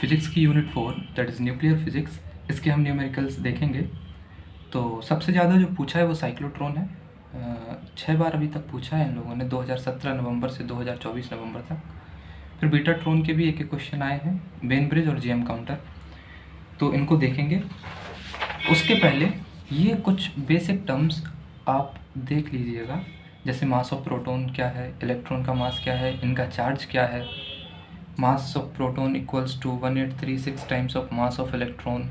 Physics की unit 4 that is nuclear physics, इसके हम न्यूमेरिकल्स देखेंगे। तो सबसे ज़्यादा जो पूछा है वो साइक्लोट्रॉन है। 6 बार अभी तक पूछा है इन लोगों ने, 2017 नवंबर से 2024 नवंबर तक। फिर बीटाट्रॉन के भी एक एक क्वेश्चन आए हैं, बेनब्रिज और जीएम काउंटर, तो इनको देखेंगे। उसके पहले ये कुछ बेसिक टर्म्स आप देख लीजिएगा, जैसे मास ऑफ प्रोटॉन क्या है, इलेक्ट्रॉन का मास क्या है, इनका चार्ज क्या है। Mass of proton equals to 1836 times of mass of electron,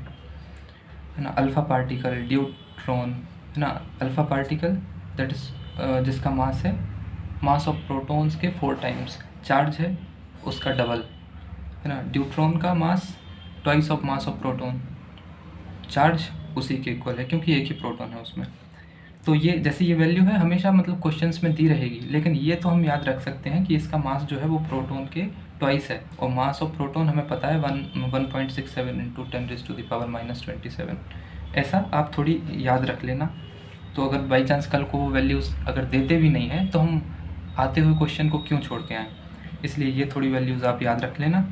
है ना। अल्फ़ा पार्टिकल, ड्यूट्रॉन, है ना। अल्फ़ा पार्टिकल दैट इज़ जिसका मास है मास ऑफ प्रोटॉन्स के 4 टाइम्स, चार्ज है उसका डबल, है ना। ड्यूट्रॉन का mass twice of mass of proton, charge उसी के इक्वल है क्योंकि एक ही प्रोटॉन है उसमें। तो ये जैसे ये वैल्यू है हमेशा मतलब क्वेश्चंस में दी रहेगी, लेकिन ये तो हम याद रख सकते हैं कि इसका मास जो है वो प्रोटॉन के ट्वाइस है, और मास ऑफ प्रोटॉन हमें पता है 1.67 इंटू 10⁻⁻27। ऐसा आप थोड़ी याद रख लेना। तो अगर बाई चांस कल को वो वैल्यूज़ अगर देते भी नहीं हैं तो हम आते हुए क्वेश्चन को क्यों छोड़ के आएँ, इसलिए ये थोड़ी वैल्यूज़ आप याद रख लेना।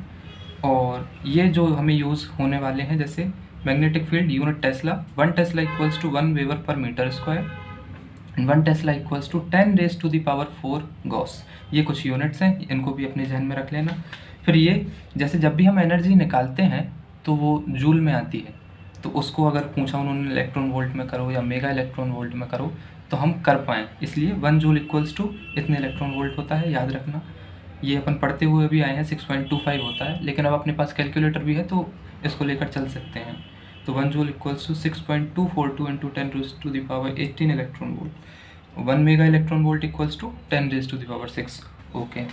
और ये जो हमें यूज़ होने वाले हैं, जैसे magnetic field unit tesla, 1 tesla equals to 1 weber per metre square, 1 tesla equals to 10⁻⁴ gauss. ये कुछ यूनिट्स हैं, इनको भी अपने जहन में रख लेना। फिर ये जैसे जब भी हम एनर्जी निकालते हैं तो वो जूल में आती है, तो उसको अगर पूछा उन्होंने इलेक्ट्रॉन वोल्ट में करो या मेगा इलेक्ट्रॉन वोल्ट में करो तो हम कर पाएँ, इसलिए 1 जूल इक्वल्स टू इतने इलेक्ट्रॉन वोल्ट होता है, याद रखना। ये अपन पढ़ते हुए भी आए हैं, 6.25 होता है, लेकिन अब अपने पास कैलकुलेटर भी है तो इसको लेकर चल सकते हैं। तो 1 joule equals to 6.242 into 10⁻18 electron volt. 1 mega electron volt equals to 10⁻6। Okay,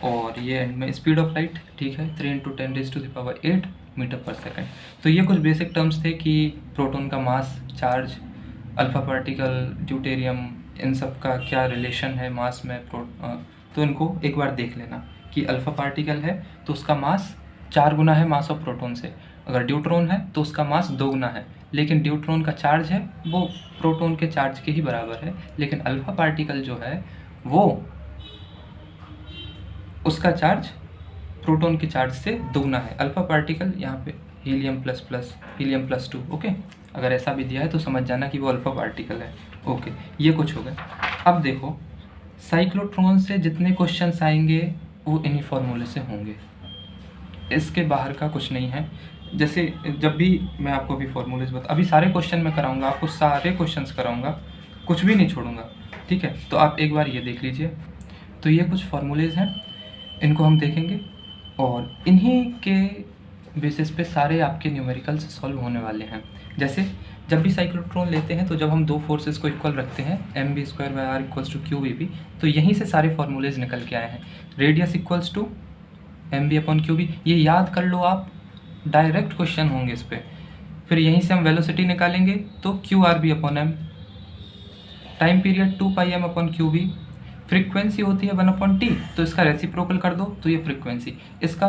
और ये एंड में स्पीड ऑफ लाइट, ठीक है, 3 इंटू 10⁸ मीटर पर सेकेंड। तो ये कुछ बेसिक टर्म्स थे कि प्रोटॉन का मास, चार्ज, अल्फ़ा पार्टिकल, ड्यूटेरियम, इन सब का क्या रिलेशन है मास में। तो इनको एक बार देख लेना कि अल्फ़ा पार्टिकल है तो उसका मास 4 गुना है मास ऑफ प्रोटॉन से, अगर ड्यूट्रॉन है तो उसका मास 2 गुना है, लेकिन ड्यूट्रॉन का चार्ज है वो प्रोटॉन के चार्ज के ही बराबर है, लेकिन अल्फ़ा पार्टिकल जो है वो उसका चार्ज प्रोटॉन के चार्ज से 2 गुना है। अल्फ़ा पार्टिकल यहाँ पे helium plus plus, helium plus 2, okay. अगर ऐसा भी दिया है तो समझ जाना कि वो अल्फ़ा पार्टिकल है, ओके। ये कुछ हो गया। अब देखो साइक्लोट्रॉन से जितने क्वेश्चंस आएंगे वो इन्हीं फॉर्मूले से होंगे, इसके बाहर का कुछ नहीं है। जैसे जब भी मैं आपको अभी फॉर्मूलेज अभी सारे क्वेश्चन मैं कराऊंगा, आपको सारे क्वेश्चंस कराऊंगा, कुछ भी नहीं छोड़ूंगा, ठीक है। तो आप एक बार ये देख लीजिए। तो ये कुछ फॉर्मूलेज हैं, इनको हम देखेंगे और इन्हीं के बेसिस पे सारे आपके न्यूमेरिकल्स सॉल्व होने वाले हैं। जैसे जब भी साइक्लोट्रॉन लेते हैं तो जब हम दो फोर्सेस को इक्वल रखते हैं, mv²/r इक्वल्स टू QVB, तो यहीं से सारे फॉर्मूलेज निकल के आए हैं। रेडियस इक्वल्स टू mv/qb, ये याद कर लो आप, डायरेक्ट क्वेश्चन होंगे इस पर। फिर यहीं से हम वेलोसिटी निकालेंगे तो qRb/m, time period 2πm/qb, frequency होती है 1/t, तो इसका रेसिप्रोकल कर दो तो ये फ्रीक्वेंसी, इसका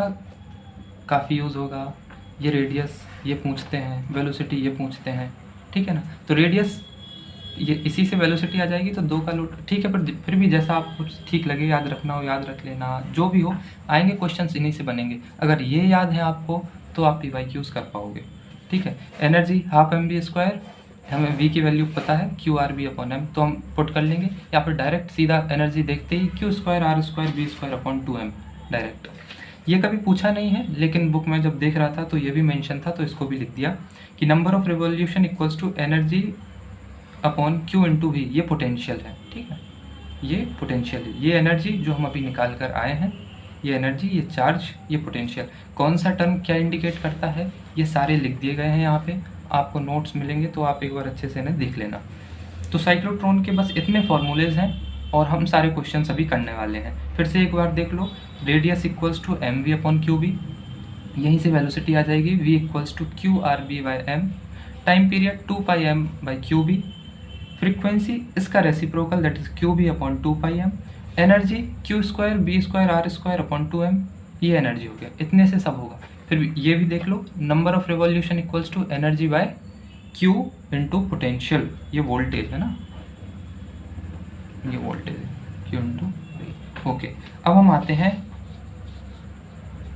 काफ़ी यूज़ होगा। ये रेडियस ये पूछते हैं, वेलोसिटी ये पूछते हैं, ठीक है ना। तो रेडियस ये इसी से वेलोसिटी आ जाएगी, तो 2 का लोड, ठीक है। पर फिर भी जैसा आपको ठीक लगे, याद रखना हो याद रख लेना, जो भी हो आएंगे क्वेश्चंस इन्हीं से बनेंगे। अगर ये याद है आपको तो आप PYQs कर पाओगे, ठीक है। एनर्जी 12 mv², हमें v की वैल्यू पता है qRb/m, तो हम पुट कर लेंगे, या फिर डायरेक्ट सीधा एनर्जी देखते ही q²r²b²/2m डायरेक्ट। ये कभी पूछा नहीं है, लेकिन बुक में जब देख रहा था तो ये भी मेंशन था, तो इसको भी लिख दिया कि number of revolution equals to energy upon q into v, ये पोटेंशियल है, ठीक है। ये पोटेंशियल है, ये एनर्जी जो हम अभी निकाल कर आए हैं, ये एनर्जी, ये चार्ज, ये पोटेंशियल। कौन सा टर्म क्या इंडिकेट करता है ये सारे लिख दिए गए हैं यहाँ पे, आपको नोट्स मिलेंगे तो आप एक बार अच्छे से इन्हें देख लेना। तो साइक्लोट्रॉन के बस इतने फॉर्मूलेज हैं और हम सारे क्वेश्चन अभी करने वाले हैं। फिर से एक बार देख लो, रेडियस इक्वल्स टू mv/qb, यहीं से वेलोसिटी आ जाएगी, v equals to qRb/m, time period 2πm/qb, frequency इसका reciprocal that is qb/2πm, energy q²b²r²/2m, ये एनर्जी हो गया। इतने से सब होगा। फिर ये भी देख लो, number of revolution equals to energy by q into potential, ये वोल्टेज है ना, ये वोल्टेज है q इंटू। ओके, अब हम आते हैं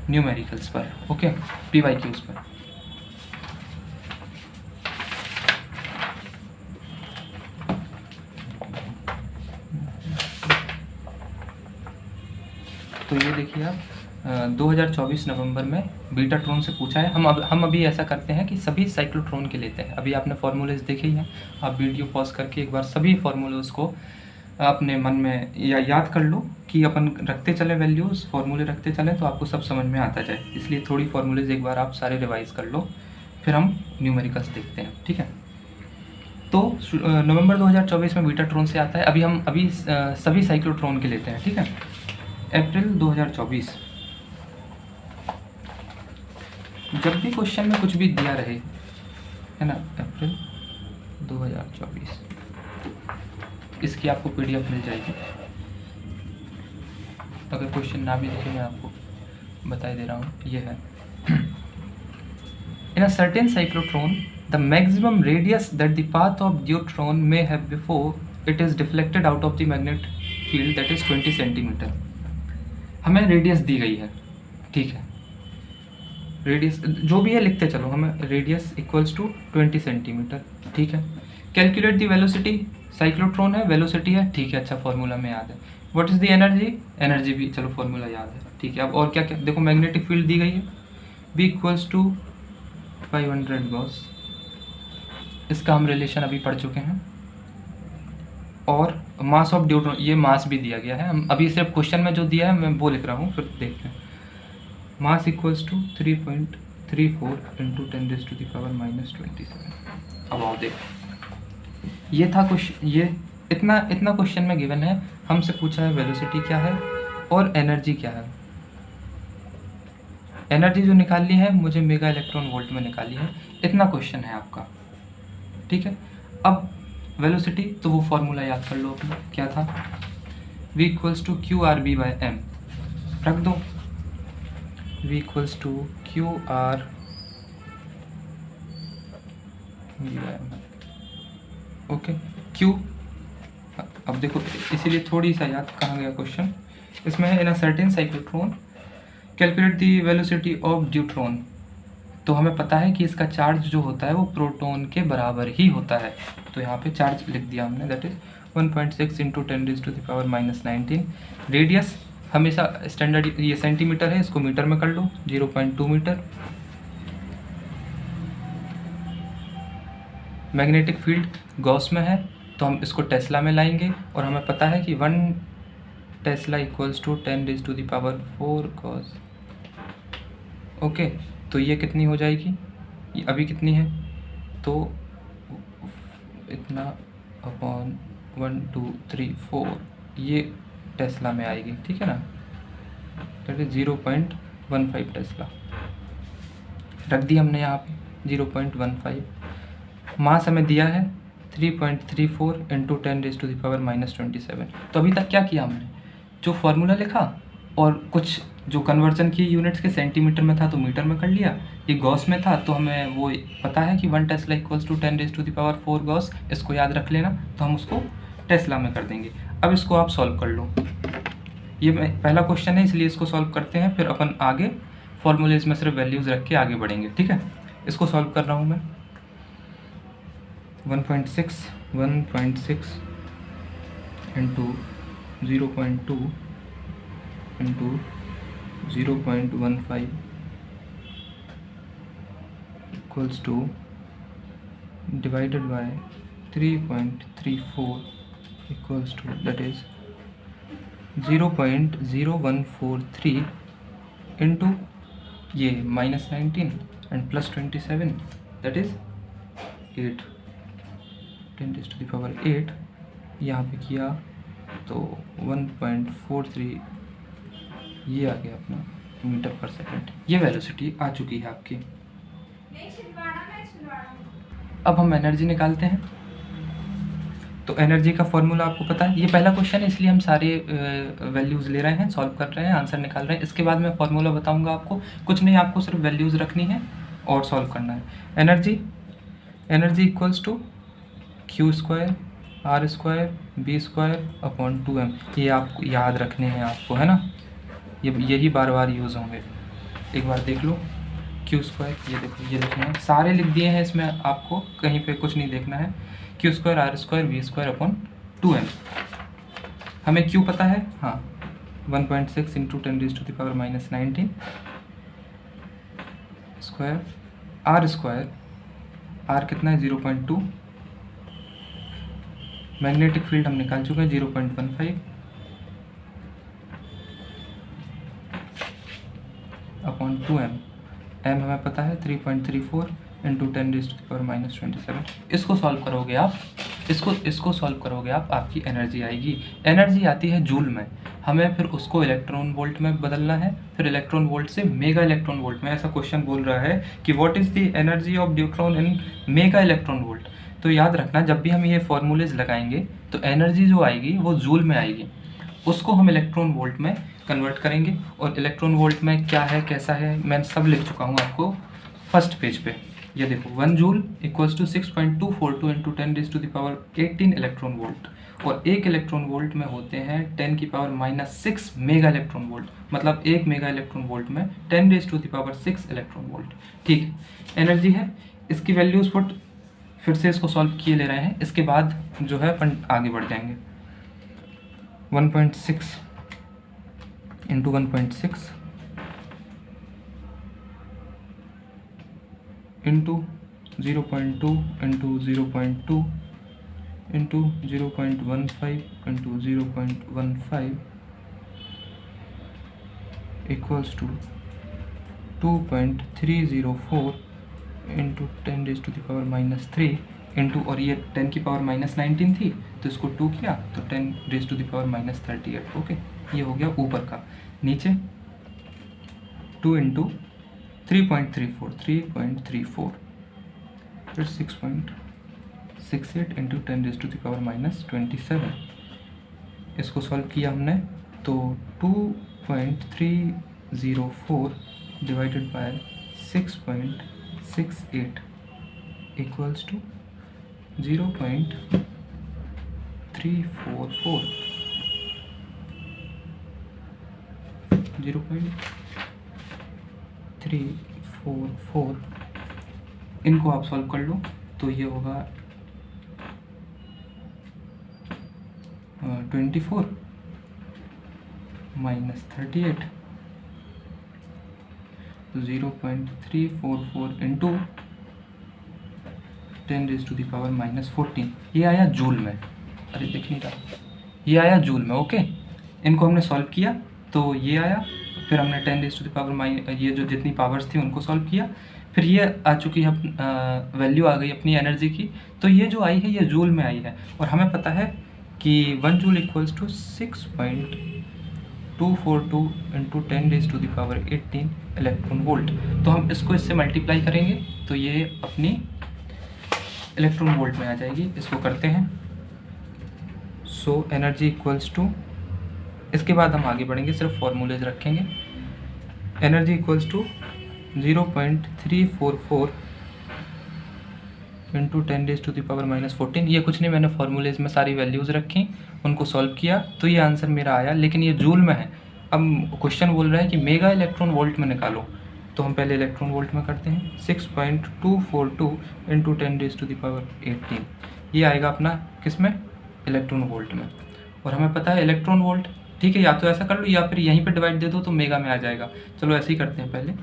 न्यूमेरिकल्स पर, ओके, PYQs पर। तो ये देखिए आप 2024 नवंबर में बीटाट्रॉन से पूछा है। हम अभी ऐसा करते हैं कि सभी साइक्लोट्रॉन के लेते हैं। अभी आपने फार्मूलेज देखे ही हैं, आप वीडियो पॉज करके एक बार सभी फार्मूलेज को अपने मन में याद कर लो कि अपन रखते चलें वैल्यूज़, फार्मूले रखते चलें तो आपको सब समझ में आता जाए। इसलिए थोड़ी फार्मूलेज एक बार आप सारे रिवाइज़ कर लो, फिर हम न्यूमेरिकल्स देखते हैं, ठीक है। तो नवंबर 2024 में बीटाट्रॉन से आता है। अभी सभी साइक्लोट्रॉन के लेते हैं, ठीक है। अप्रैल 2024, जब भी क्वेश्चन में कुछ भी दिया रहे, है ना, अप्रैल 2024, इसकी आपको PDF मिल जाएगी। अगर क्वेश्चन ना भी दिखे मैं आपको बता दे रहा हूँ, ये है। In a certain cyclotron the maximum radius that the path of deuteron may have before it is deflected out of the magnet field that is 20 centimetre. हमें रेडियस दी गई है, ठीक है, रेडियस जो भी है लिखते चलो, हमें रेडियस इक्वल्स टू 20 सेंटीमीटर, ठीक है। कैलकुलेट द वेलोसिटी, साइक्लोट्रॉन है, वेलोसिटी है, ठीक है, अच्छा फॉर्मूला में याद है। What is the energy, energy भी चलो फॉर्मूला याद है, ठीक है। अब और क्या क्या देखो, मैग्नेटिक फील्ड दी गई है, B इक्वल्स टू 500 गॉस, इसका हम रिलेशन अभी पढ़ चुके हैं। और मास ऑफ ड्यूट्रॉन, ये मास भी दिया गया है, हम अभी सिर्फ क्वेश्चन में जो दिया है मैं वो लिख रहा हूँ, फिर देखते हैं। मास इक्वल्स टू 3.34 इंटू 10⁻⁻27। अब आओ देखो, ये था क्वेश्चन, ये इतना क्वेश्चन में गिवन है। हमसे पूछा है वेलोसिटी क्या है और एनर्जी क्या है। एनर्जी जो निकालनी है मुझे मेगा इलेक्ट्रॉन वोल्ट में निकाली है, इतना क्वेश्चन है आपका, ठीक है। अब वेलोसिटी, तो वो फॉर्मूला याद कर लो अपना, क्या था, V इक्वल्स टू QRB/m, रख दो, V equals to QRB/m, okay. Q, अब देखो इसीलिए थोड़ी सा याद, कहाँ गया क्वेश्चन, इसमें है in a certain cyclotron calculate the velocity of deuteron. तो हमें पता है कि इसका चार्ज जो होता है वो प्रोटॉन के बराबर ही होता है, तो यहाँ पे चार्ज लिख दिया हमने, दैट इज 1.6 इंटू 10⁻⁻19। रेडियस हमेशा स्टैंडर्ड ये सेंटीमीटर है, इसको मीटर में कर लो, 0.2 मीटर। मैग्नेटिक फील्ड गॉस में है, तो हम इसको टेस्ला में लाएंगे, और हमें पता है कि 1 tesla equals to 10⁻⁴ gauss, okay. तो ये कितनी हो जाएगी, ये अभी कितनी है, तो इतना अपॉन 1 2 3 4, ये टेस्ला में आएगी, ठीक है ना, दैट इज 0.15 टेस्ला, रख दी हमने यहाँ पे 0.15। मास हमें दिया है 3.34 इंटू 10⁻⁻27। तो अभी तक क्या किया हमने, जो फार्मूला लिखा और कुछ जो कन्वर्जन की यूनिट्स के सेंटीमीटर में था तो मीटर में कर लिया, ये गॉस में था तो हमें वो पता है कि 1 टेस्ला इक्वल्स टू 10⁻⁴ गॉस, इसको याद रख लेना, तो हम उसको टेस्ला में कर देंगे। अब इसको आप सॉल्व कर लो, ये पहला क्वेश्चन है इसलिए इसको सॉल्व करते हैं, फिर अपन आगे फॉर्मूलेज में सिर्फ वैल्यूज़ रख के आगे बढ़ेंगे, ठीक है। इसको सॉल्व कर रहा हूँ मैं, 1.6 into 0.2 into 0.15 equals to divided by 3.34 equals to that is 0.0143 into ये -19 एंड +27 दैट इज 8, 10⁸ यहाँ पे किया तो 1.43 ये आ गया अपना मीटर पर सेकंड। ये वेलोसिटी आ चुकी है आपकी। अब हम एनर्जी निकालते हैं, तो एनर्जी का फॉर्मूला आपको पता है, ये पहला क्वेश्चन है इसलिए हम सारे वैल्यूज़ ले रहे हैं, सॉल्व कर रहे हैं, आंसर निकाल रहे हैं। इसके बाद मैं फॉर्मूला बताऊंगा आपको, कुछ नहीं, आपको सिर्फ वैल्यूज़ रखनी है और सॉल्व करना है। Energy equals to Q² R² B²/2m, ये आपको याद रखने हैं आपको, है ना, यही बार बार यूज़ होंगे। एक बार देख लो। क्यू स्क्वायर, ये देखो, ये लिखना है, सारे लिख दिए हैं इसमें, आपको कहीं पे कुछ नहीं देखना है। Q square R square V square upon 2m। हमें क्यू पता है, हाँ, 1.6 into 10⁻⁻19 square, R square, R कितना है 0.2, मैग्नेटिक फील्ड हम निकाल चुके हैं 0.15 अपॉन 2m, m हमें पता है 3.34 इंटू 10⁻⁻27। इसको सॉल्व करोगे आप, इसको सॉल्व करोगे आप, आपकी एनर्जी आएगी। एनर्जी आती है जूल में, हमें फिर उसको इलेक्ट्रॉन वोल्ट में बदलना है, फिर इलेक्ट्रॉन वोल्ट से मेगा इलेक्ट्रॉन वोल्ट में। ऐसा क्वेश्चन बोल रहा है कि what is the energy of neutron in mega electron volt. तो याद रखना, जब भी हम ये फॉर्मूलेज लगाएंगे तो एनर्जी जो आएगी वो जूल में आएगी, उसको हम इलेक्ट्रॉन वोल्ट में कन्वर्ट करेंगे। और इलेक्ट्रॉन वोल्ट में क्या है कैसा है मैं सब लिख चुका हूँ आपको फर्स्ट पेज पे। ये देखो 1 joule equals to 6.242 into 10⁻18 electron volt, और 1 इलेक्ट्रॉन वोल्ट में होते हैं 10⁻⁻6 मेगा इलेक्ट्रॉन वोल्ट, मतलब 1 मेगा इलेक्ट्रॉन वोल्ट में 10⁻6 इलेक्ट्रॉन वोल्ट। ठीक, एनर्जी है, इसकी वैल्यूज पुट, फिर से इसको सॉल्व किए ले रहे हैं, इसके बाद जो है अपन आगे बढ़ जाएंगे। 1.6 into 1.6 into 0.2 into 0.2 into 0.15 into 0.15 equals to 2.304 into 10⁻⁻3 into, और ये 10⁻⁻19 थी तो इसको 2 किया तो 10⁻⁻38। ओके, ये हो गया ऊपर का। नीचे 2 इंटू 3.34 फिर 6.68 इंटू 10⁻⁻27। इसको सॉल्व किया हमने तो 2.304 डिवाइडेड बाय 6.68 इक्वल्स टू 0.344 0.344। इनको आप सॉल्व कर लो तो ये होगा 24 माइनस 38, तो 0.344 इंटू 10⁻⁻14। ये आया जूल में, अरे दिख नहीं रहा, ये आया जूल में। ओके, इनको हमने सॉल्व किया तो ये आया, फिर हमने 10⁻⁻, ये जो जितनी पावर्स थी उनको सॉल्व किया, फिर ये आ चुकी है वैल्यू आ गई अपनी एनर्जी की। तो ये जो आई है ये जूल में आई है, और हमें पता है कि 1 joule equals to 6.242 into 10⁻18 electron volt. तो हम इसको इससे मल्टीप्लाई करेंगे तो ये अपनी इलेक्ट्रॉन वोल्ट में आ जाएगी। इसको करते हैं, सो एनर्जी इक्वल्स टू, इसके बाद हम आगे बढ़ेंगे, सिर्फ फॉर्मूलेज रखेंगे। Energy equals to 0.344 into 10⁻⁻14। ये कुछ नहीं, मैंने फॉर्मूलेज में सारी वैल्यूज़ रखी, उनको सॉल्व किया तो ये आंसर मेरा आया, लेकिन ये जूल में है। अब क्वेश्चन बोल रहा है कि मेगा इलेक्ट्रॉन वोल्ट में निकालो, तो हम पहले इलेक्ट्रॉन वोल्ट में करते हैं। 6.242 इंटू 10⁻18, ये आएगा अपना किस में, इलेक्ट्रॉन वोल्ट में। और हमें पता है इलेक्ट्रॉन वोल्ट, ठीक है, या तो ऐसा कर लो या फिर यहीं पे डिवाइड दे दो तो मेगा में आ जाएगा। चलो ऐसे ही करते हैं पहले,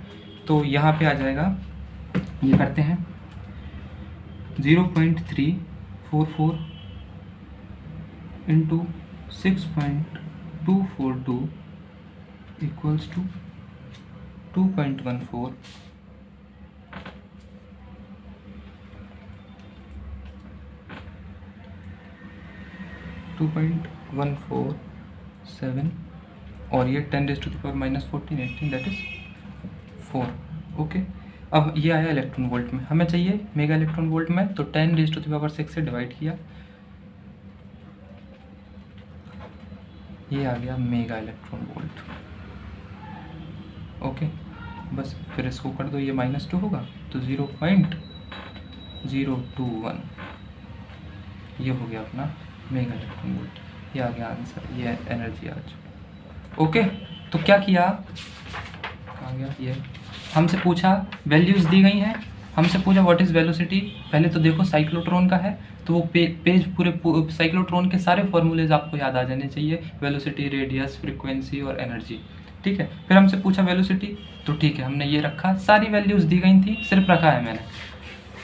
तो यहाँ पे आ जाएगा, ये करते हैं 0.344 इंटू 6.242 इक्वल्स टू 2.14 2.147, और ये 10⁻⁻14 18 दैट इज 4। ओके, अब ये आया इलेक्ट्रॉन वोल्ट में, हमें चाहिए मेगा इलेक्ट्रॉन वोल्ट में, तो 10⁻6 से डिवाइड किया, ये आ गया मेगा इलेक्ट्रॉन वोल्ट। ओके, बस फिर इसको कर दो, ये -2 होगा तो 0.021, ये हो गया अपना मेगा इलेक्ट्रॉन वोल्ट। ये आ गया आंसर, ये एनर्जी आज। ओके, तो क्या किया, कहाँ कहाँ गया ये, हमसे पूछा वैल्यूज़ दी गई हैं, हमसे पूछा व्हाट इज़ वेलोसिटी। पहले तो देखो साइक्लोट्रॉन का है तो वो पेज पूरे साइक्लोट्रॉन के सारे फॉर्मूलेज आपको याद आ जाने चाहिए, वेलोसिटी, रेडियस, फ्रीक्वेंसी और एनर्जी, ठीक है। फिर हमसे पूछा वेलोसिटी, तो ठीक है हमने ये रखा, सारी वैल्यूज़ दी गई थी, सिर्फ रखा है मैंने।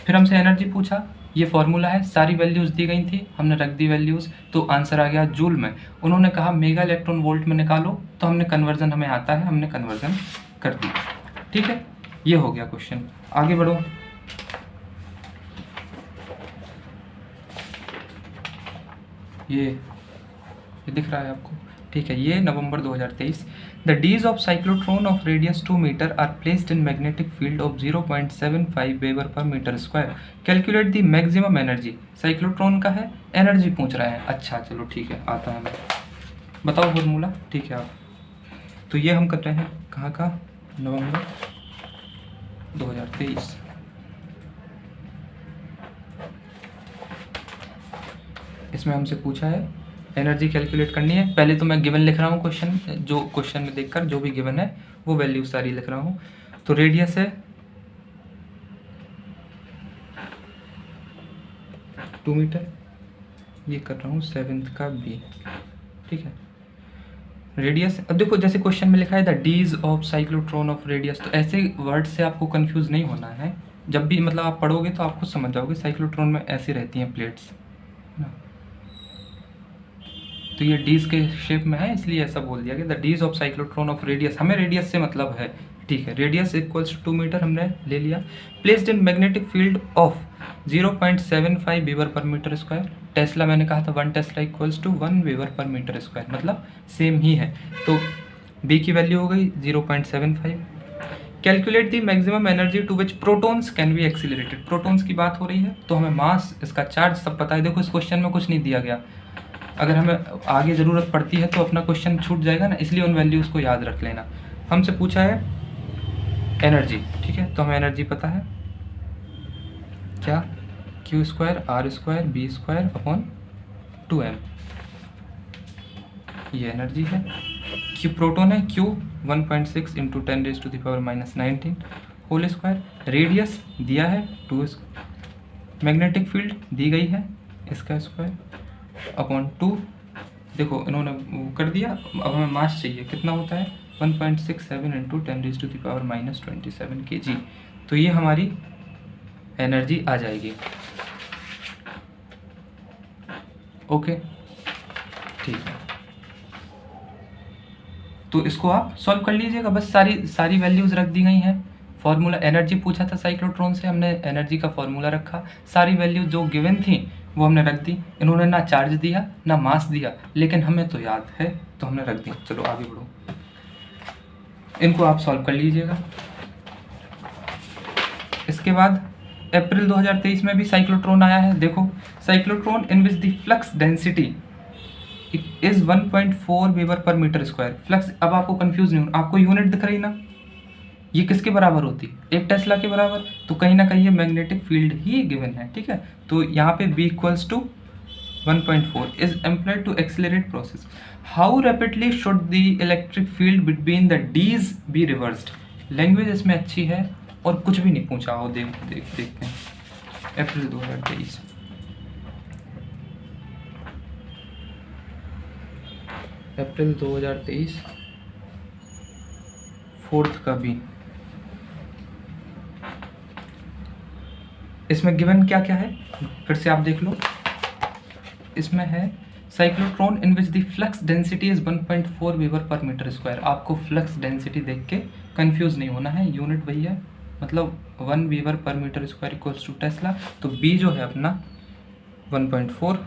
फिर हमसे एनर्जी पूछा, ये फॉर्मूला है, सारी वैल्यूज़ दी गई थी, हमने रख दी वैल्यूज़, तो आंसर आ गया जूल में। उन्होंने कहा मेगा इलेक्ट्रॉन वोल्ट में निकालो, तो हमने कन्वर्जन, हमें आता है, हमने कन्वर्जन कर दी, ठीक है। ये हो गया क्वेश्चन। आगे बढ़ो। ये दिख रहा है आपको, ठीक है। ये November 2023। The dees of cyclotron of radius 2 metre are placed in magnetic field of 0.75 weber per metre square. Calculate the maximum energy. Cyclotron का है, एनर्जी पूछ रहा है। अच्छा चलो ठीक है, आता है, बताओ फॉर्मूला, ठीक है आप। तो ये हम कर रहे हैं कहाँ का, नवंबर 2023। इसमें हमसे पूछा है एनर्जी कैलकुलेट करनी है। पहले तो मैं गिवन लिख रहा हूँ, क्वेश्चन जो क्वेश्चन में देखकर जो भी गिवन है वो वैल्यू सारी लिख रहा हूँ। तो रेडियस है 2 मीटर, ये कर रहा हूँ 7th का बी, ठीक है। रेडियस, अब देखो जैसे क्वेश्चन में लिखा है the dees of cyclotron of radius, तो ऐसे वर्ड से आपको कंफ्यूज नहीं होना है। जब भी मतलब आप पढ़ोगे तो आपको समझ जाओगे, साइक्लोट्रॉन में ऐसी रहती हैं प्लेट्स ना, तो ये डीज के शेप में है इसलिए ऐसा बोल दिया गया the dees of cyclotron of radius. हमें रेडियस से मतलब है, ठीक है। रेडियस इक्वल्स टू 2 मीटर हमने ले लिया। Placed in magnetic field of 0.75 weber per metre square. Tesla मैंने कहा था 1 tesla equals to 1 weber per metre square, मतलब सेम ही है। तो बी की वैल्यू हो गई 0.75। Calculate the maximum energy to which protons can be accelerated. Protons की बात हो रही है तो हमें मास, इसका चार्ज सब पता है। देखो इस क्वेश्चन में कुछ नहीं दिया गया, अगर हमें आगे ज़रूरत पड़ती है तो अपना क्वेश्चन छूट जाएगा ना, इसलिए उन वैल्यूज़ को याद रख लेना। हमसे पूछा है एनर्जी, ठीक है, तो हमें एनर्जी पता है क्या, Q square R square B square upon 2m, ये एनर्जी है। क्यू प्रोटॉन है, Q 1.6 into 10⁻⁻19 whole square. Radius दिया है 2, मैग्नेटिक फील्ड दी गई है, इसका स्क्वायर अपॉन 2। देखो इन्होंने वो कर दिया, अब हमें मास चाहिए, कितना होता है 1.67 इंटू 10⁻⁻27 kg। तो ये हमारी एनर्जी आ जाएगी, ओके, ठीक है। तो इसको आप सॉल्व कर लीजिएगा, बस सारी वैल्यूज़ रख दी गई हैं। फार्मूला, एनर्जी पूछा था साइक्लोट्रॉन से, हमने एनर्जी का फार्मूला रखा, सारी वैल्यू जो गिवन थी वो हमने रख दी। इन्होंने ना चार्ज दिया ना मास दिया, लेकिन हमें तो याद है तो हमने रख दी। चलो आगे बढ़ो, इनको आप सॉल्व कर लीजिएगा। इसके बाद अप्रैल 2023 में भी साइक्लोट्रॉन आया है। देखो cyclotron in which the flux density is 1.4 weber per metre square. Flux, अब आपको कंफ्यूज नहीं होना, आपको यूनिट दिख रही ना, ये किसके बराबर होती है, 1 टेस्ला के बराबर। तो कहीं ना कहीं ये मैग्नेटिक फील्ड ही गिवन है, ठीक है। तो यहाँ पे b equals to 1.4 is employed to accelerate process. How rapidly should the electric field between the dees be reversed. Language इसमें अच्छी है और कुछ भी नहीं पूछा हो। देखते हैं अप्रैल 2023, अप्रैल 2023 4th का भी। इसमें गिवन क्या क्या है फिर से आप देख लो। इसमें है cyclotron in which the flux density is 1.4 weber per metre square. आपको फ्लक्स डेंसिटी देख के कंफ्यूज नहीं होना है, यूनिट वही है, मतलब 1 weber per metre square equals to tesla. तो बी जो है अपना 1.4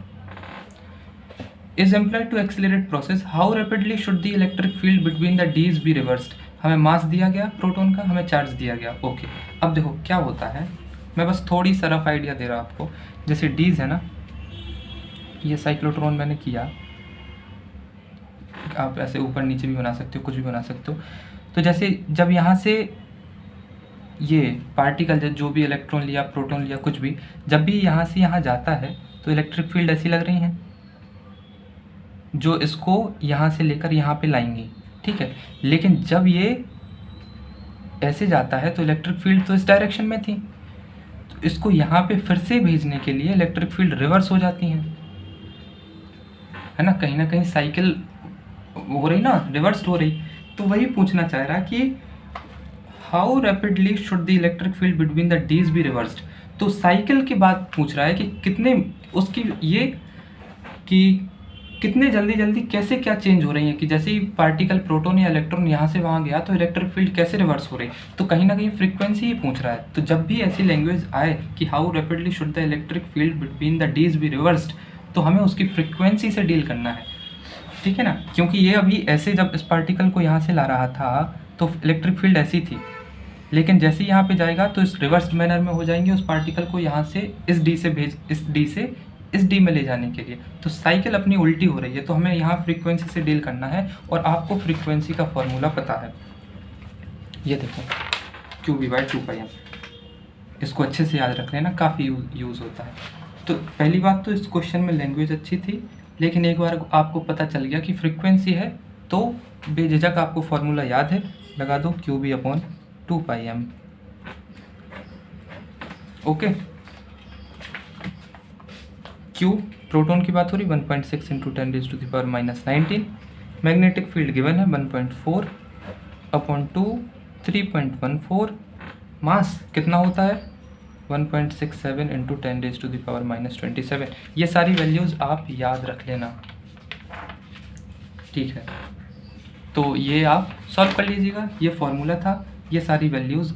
is employed to accelerate process. How rapidly should the electric field between the dees be reversed. हमें मास दिया गया प्रोटॉन का, हमें चार्ज दिया गया, ओके। अब देखो क्या होता है, मैं बस थोड़ी सा रफ आइडिया दे रहा हूँ आपको। जैसे डीज है ना, ये साइक्लोट्रॉन मैंने किया, आप ऐसे ऊपर नीचे भी बना सकते हो, कुछ भी बना सकते हो। तो जैसे जब यहाँ से ये पार्टिकल, जो भी इलेक्ट्रॉन लिया, प्रोटॉन लिया, कुछ भी, जब भी यहाँ से यहाँ जाता है तो इलेक्ट्रिक फील्ड ऐसी लग रही हैं जो इसको यहाँ से लेकर यहाँ पे लाएंगी, ठीक है। लेकिन जब ये ऐसे जाता है तो इलेक्ट्रिक फील्ड तो इस डायरेक्शन में थी, तो इसको यहाँ पे फिर से भेजने के लिए इलेक्ट्रिक फील्ड रिवर्स हो जाती हैं, है ना कहीं साइकिल हो रही ना, रिवर्स हो रही। तो वही पूछना चाह रहा कि how rapidly should the electric field between the dees be reversed. तो साइकिल की बात पूछ रहा है कि कितने उसकी ये कि कितने जल्दी कैसे क्या चेंज हो रही है, कि जैसे ही पार्टिकल प्रोटॉन या इलेक्ट्रॉन यहाँ से वहाँ गया तो इलेक्ट्रिक फील्ड कैसे रिवर्स हो रही। तो कहीं ना कहीं फ्रीक्वेंसी ही पूछ रहा है। तो जब भी ऐसी लैंग्वेज आए कि how rapidly should the electric field between the dees be reversed, तो हमें उसकी फ्रीक्वेंसी से डील करना है, ठीक है ना। क्योंकि ये अभी ऐसे जब इस पार्टिकल को यहाँ से ला रहा था तो इलेक्ट्रिक फील्ड ऐसी थी, लेकिन जैसे ही यहाँ पे जाएगा तो इस रिवर्स मैनर में हो जाएंगे, उस पार्टिकल को यहाँ से इस डी से इस डी में ले जाने के लिए। तो साइकिल अपनी उल्टी हो रही है, तो हमें यहाँ फ्रीक्वेंसी से डील करना है। और आपको फ्रीक्वेंसी का फॉर्मूला पता है, ये देखो QB/2πm, इसको अच्छे से याद रख लेना, काफ़ी यूज़ होता है। तो पहली बात तो इस क्वेश्चन में लैंग्वेज अच्छी थी, लेकिन एक बार आपको पता चल गया कि फ्रीक्वेंसी है तो बेझिझक आपको फॉर्मूला याद है, लगा दो QB/2πm। ओके, Q प्रोटॉन की बात हो रही, 1.6 × 10⁻⁻19। मैग्नेटिक फील्ड गिवन है 1.4/2 3.14। मास कितना होता है 1.67 × 10⁻⁻27। ये सारी वैल्यूज़ आप याद रख लेना, ठीक है। तो ये आप सॉल्व कर लीजिएगा, ये फॉर्मूला था, ये सारी वैल्यूज़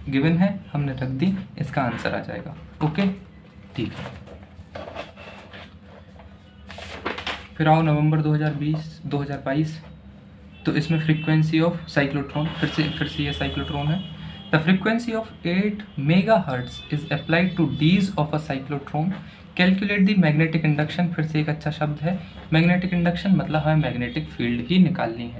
गिवन है, हमने रख दी, इसका आंसर आ जाएगा। ओके, ठीक है। फिर आओ नवंबर 2022, तो इसमें फ्रीक्वेंसी ऑफ साइक्लोट्रॉन, फिर से ये साइक्लोट्रॉन है। The frequency of 8 megahertz is applied to dees of a cyclotron. Calculate the magnetic induction, फिर से एक अच्छा शब्द है मैग्नेटिक इंडक्शन, मतलब हमें मैग्नेटिक फील्ड ही निकालनी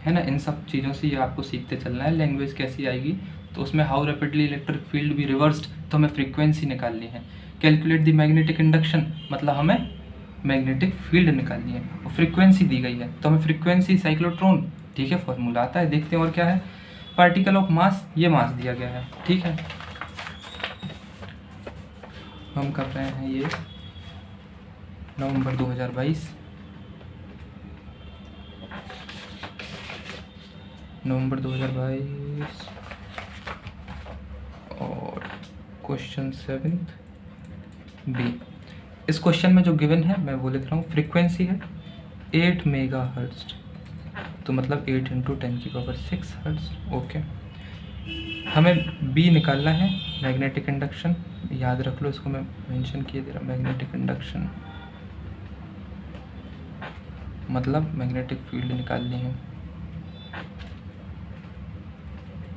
है ना। इन सब चीज़ों से ये आपको सीखते चलना है। लैंग्वेज कैसी आएगी तो उसमें हाउ रैपिडली इलेक्ट्रिक फील्ड भी रिवर्स्ड, तो हमें फ्रीक्वेंसी निकालनी है। कैलकुलेट द मैग्नेटिक इंडक्शन, मतलब हमें मैग्नेटिक फील्ड निकालनी है, और फ्रीक्वेंसी दी गई है तो हमें फ्रीक्वेंसी साइक्लोट्रॉन, ठीक है, फॉर्मूला आता है। देखते हैं और क्या है। पार्टिकल ऑफ मास, ये मास दिया गया है, ठीक है। हम कर रहे हैं ये नवंबर 2022, और क्वेश्चन 7 बी। इस क्वेश्चन में जो गिवन है मैं वो लिख रहा हूँ। फ्रीक्वेंसी है 8 मेगाहर्ट्ज, तो मतलब 8 × 10⁶ हर्ट्ज। ओके, हमें बी निकालना है, मैग्नेटिक इंडक्शन, याद रख लो, इसको मैं मेंशन किए दे रहा हूँ। मैग्नेटिक इंडक्शन मतलब मैग्नेटिक फील्ड निकालनी है,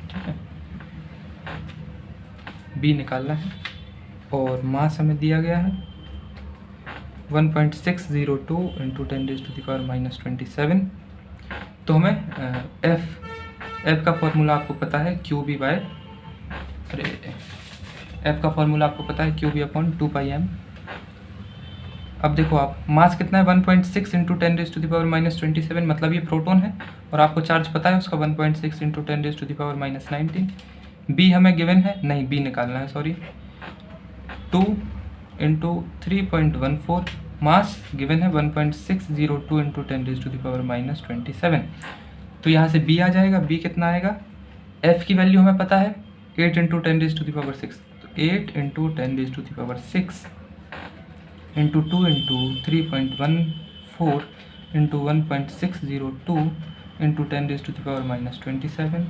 ठीक है। बी निकालना है, और मास हमें दिया गया है 1.602 × 10⁻⁻27। तो हमें एफ का फॉर्मूला आपको पता है QB/2πm। अब देखो आप, मास कितना है 1.6 × 10⁻⁻27, मतलब ये प्रोटॉन है, और आपको चार्ज पता है उसका 1.6 × 10⁻⁻19। बी हमें गिवन है, नहीं बी निकालना है, सॉरी, 2 × 3.14। मास गिवन है 1.602 × 10⁻⁻27। तो यहाँ से बी आ जाएगा। बी कितना आएगा, एफ की वैल्यू हमें पता है 8 × 10⁻⁶, तो 8 × 10⁻⁶ × 2 × 3.14 × 1.602 × 10⁻⁻27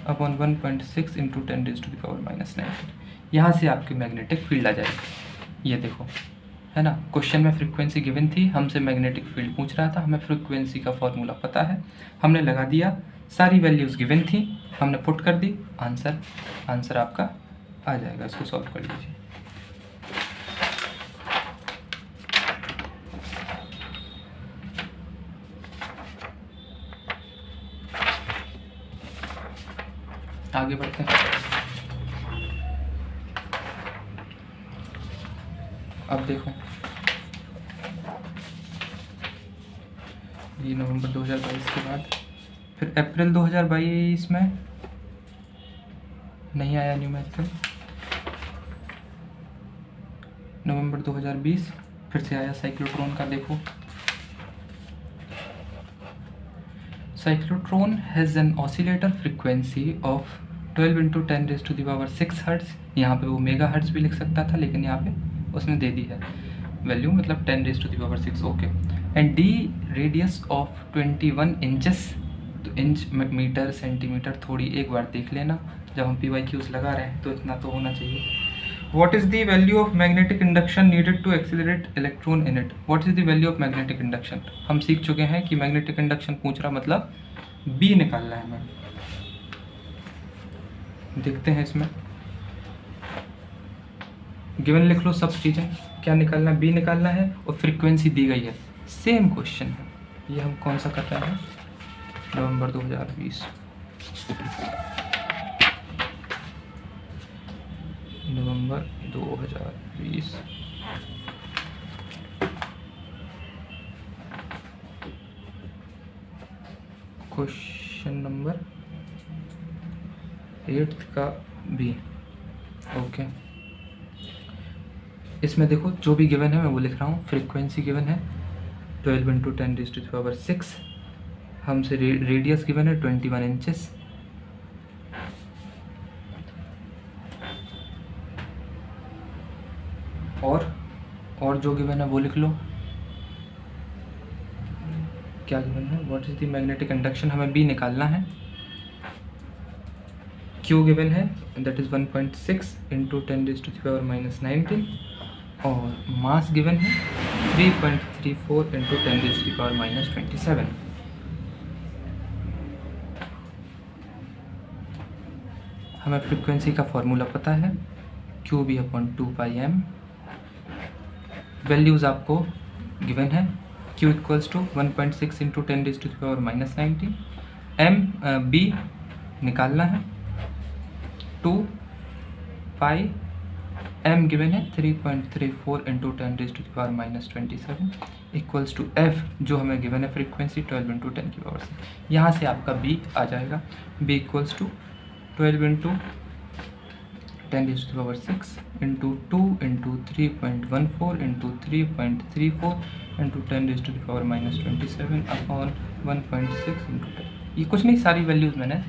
अपॉन 1.6 × 10⁻⁻19। यहाँ से आपकी मैग्नेटिक फील्ड आ जाएगी। ये देखो, है ना। क्वेश्चन में फ्रीक्वेंसी गिवन थी, हमसे मैग्नेटिक फील्ड पूछ रहा था, हमें फ्रीक्वेंसी का फॉर्मूला पता है, हमने लगा दिया, सारी वैल्यूज़ गिवन थी, हमने पुट कर दी, आंसर आपका आ जाएगा। इसको सॉल्व कर लीजिए। आगे बढ़ते हैं। अब देखो, ये नवंबर 2022 के बाद फिर अप्रैल 2022 में नहीं आया न्यूमेरिकल। नवंबर 2020 फिर से आया साइक्लोट्रॉन का। देखो, cyclotron has an oscillator frequency of 12 into 10⁻6 hertz. यहाँ पे वो मेगा हर्ट्ज़ भी लिख सकता था, लेकिन यहाँ पे उसने दे दी है वैल्यू, मतलब 10⁻6। Okay. And D radius of 21 inches. तो इंच, मीटर, सेंटीमीटर थोड़ी एक बार देख लेना, जब हम PYQs लगा रहे हैं तो इतना तो होना चाहिए। What is the value of magnetic induction needed to accelerate electron in it? What is the value of magnetic induction? हम सीख चुके हैं कि magnetic induction पूछ रहा, मतलब B निकालना है हमें। देखते हैं इसमें, गिवन लिख लो सब चीज़ें, क्या निकालना है, B निकालना है और फ्रीक्वेंसी दी गई है। सेम क्वेश्चन है ये, हम कौन सा कर रहे हैं, नवंबर 2020। नवंबर 2020। क्वेश्चन नंबर 8 का B। ओके, इसमें देखो जो भी गिवन है मैं वो लिख रहा हूँ। फ्रीक्वेंसी गिवन है 12 इंटू 10⁻6, हमसे रेडियस गिवन है 21 इंचेस, और जो गिवन है वो लिख लो। क्या गिवन है, what is the magnetic induction, हमें B निकालना है। Q गिवन है, दैट इज 1.6 इंटू 10⁻⁻19, और मास गिवन है 3.34 इंटू 10⁻⁻27। हमें फ्रीक्वेंसी का फॉर्मूला पता है, QB/2πm। वैल्यूज़ आपको गिवन है, Q equals to 1.6 into 10⁻⁻19, B निकालना है 2π, M गिवन है 3.34 इंटू 10⁻⁻27 इक्वल्स टू F, जो हमें गिवन है फ्रीक्वेंसी 12 इंटू 10 की पावर से। यहाँ से आपका B आ जाएगा, B equals to 12 into 10⁻6 into 2 into 3.14 into 3.34 into 10⁻⁻27 upon 1.6 into 10। ये कुछ नहीं, सारी वैल्यूज़ मैंने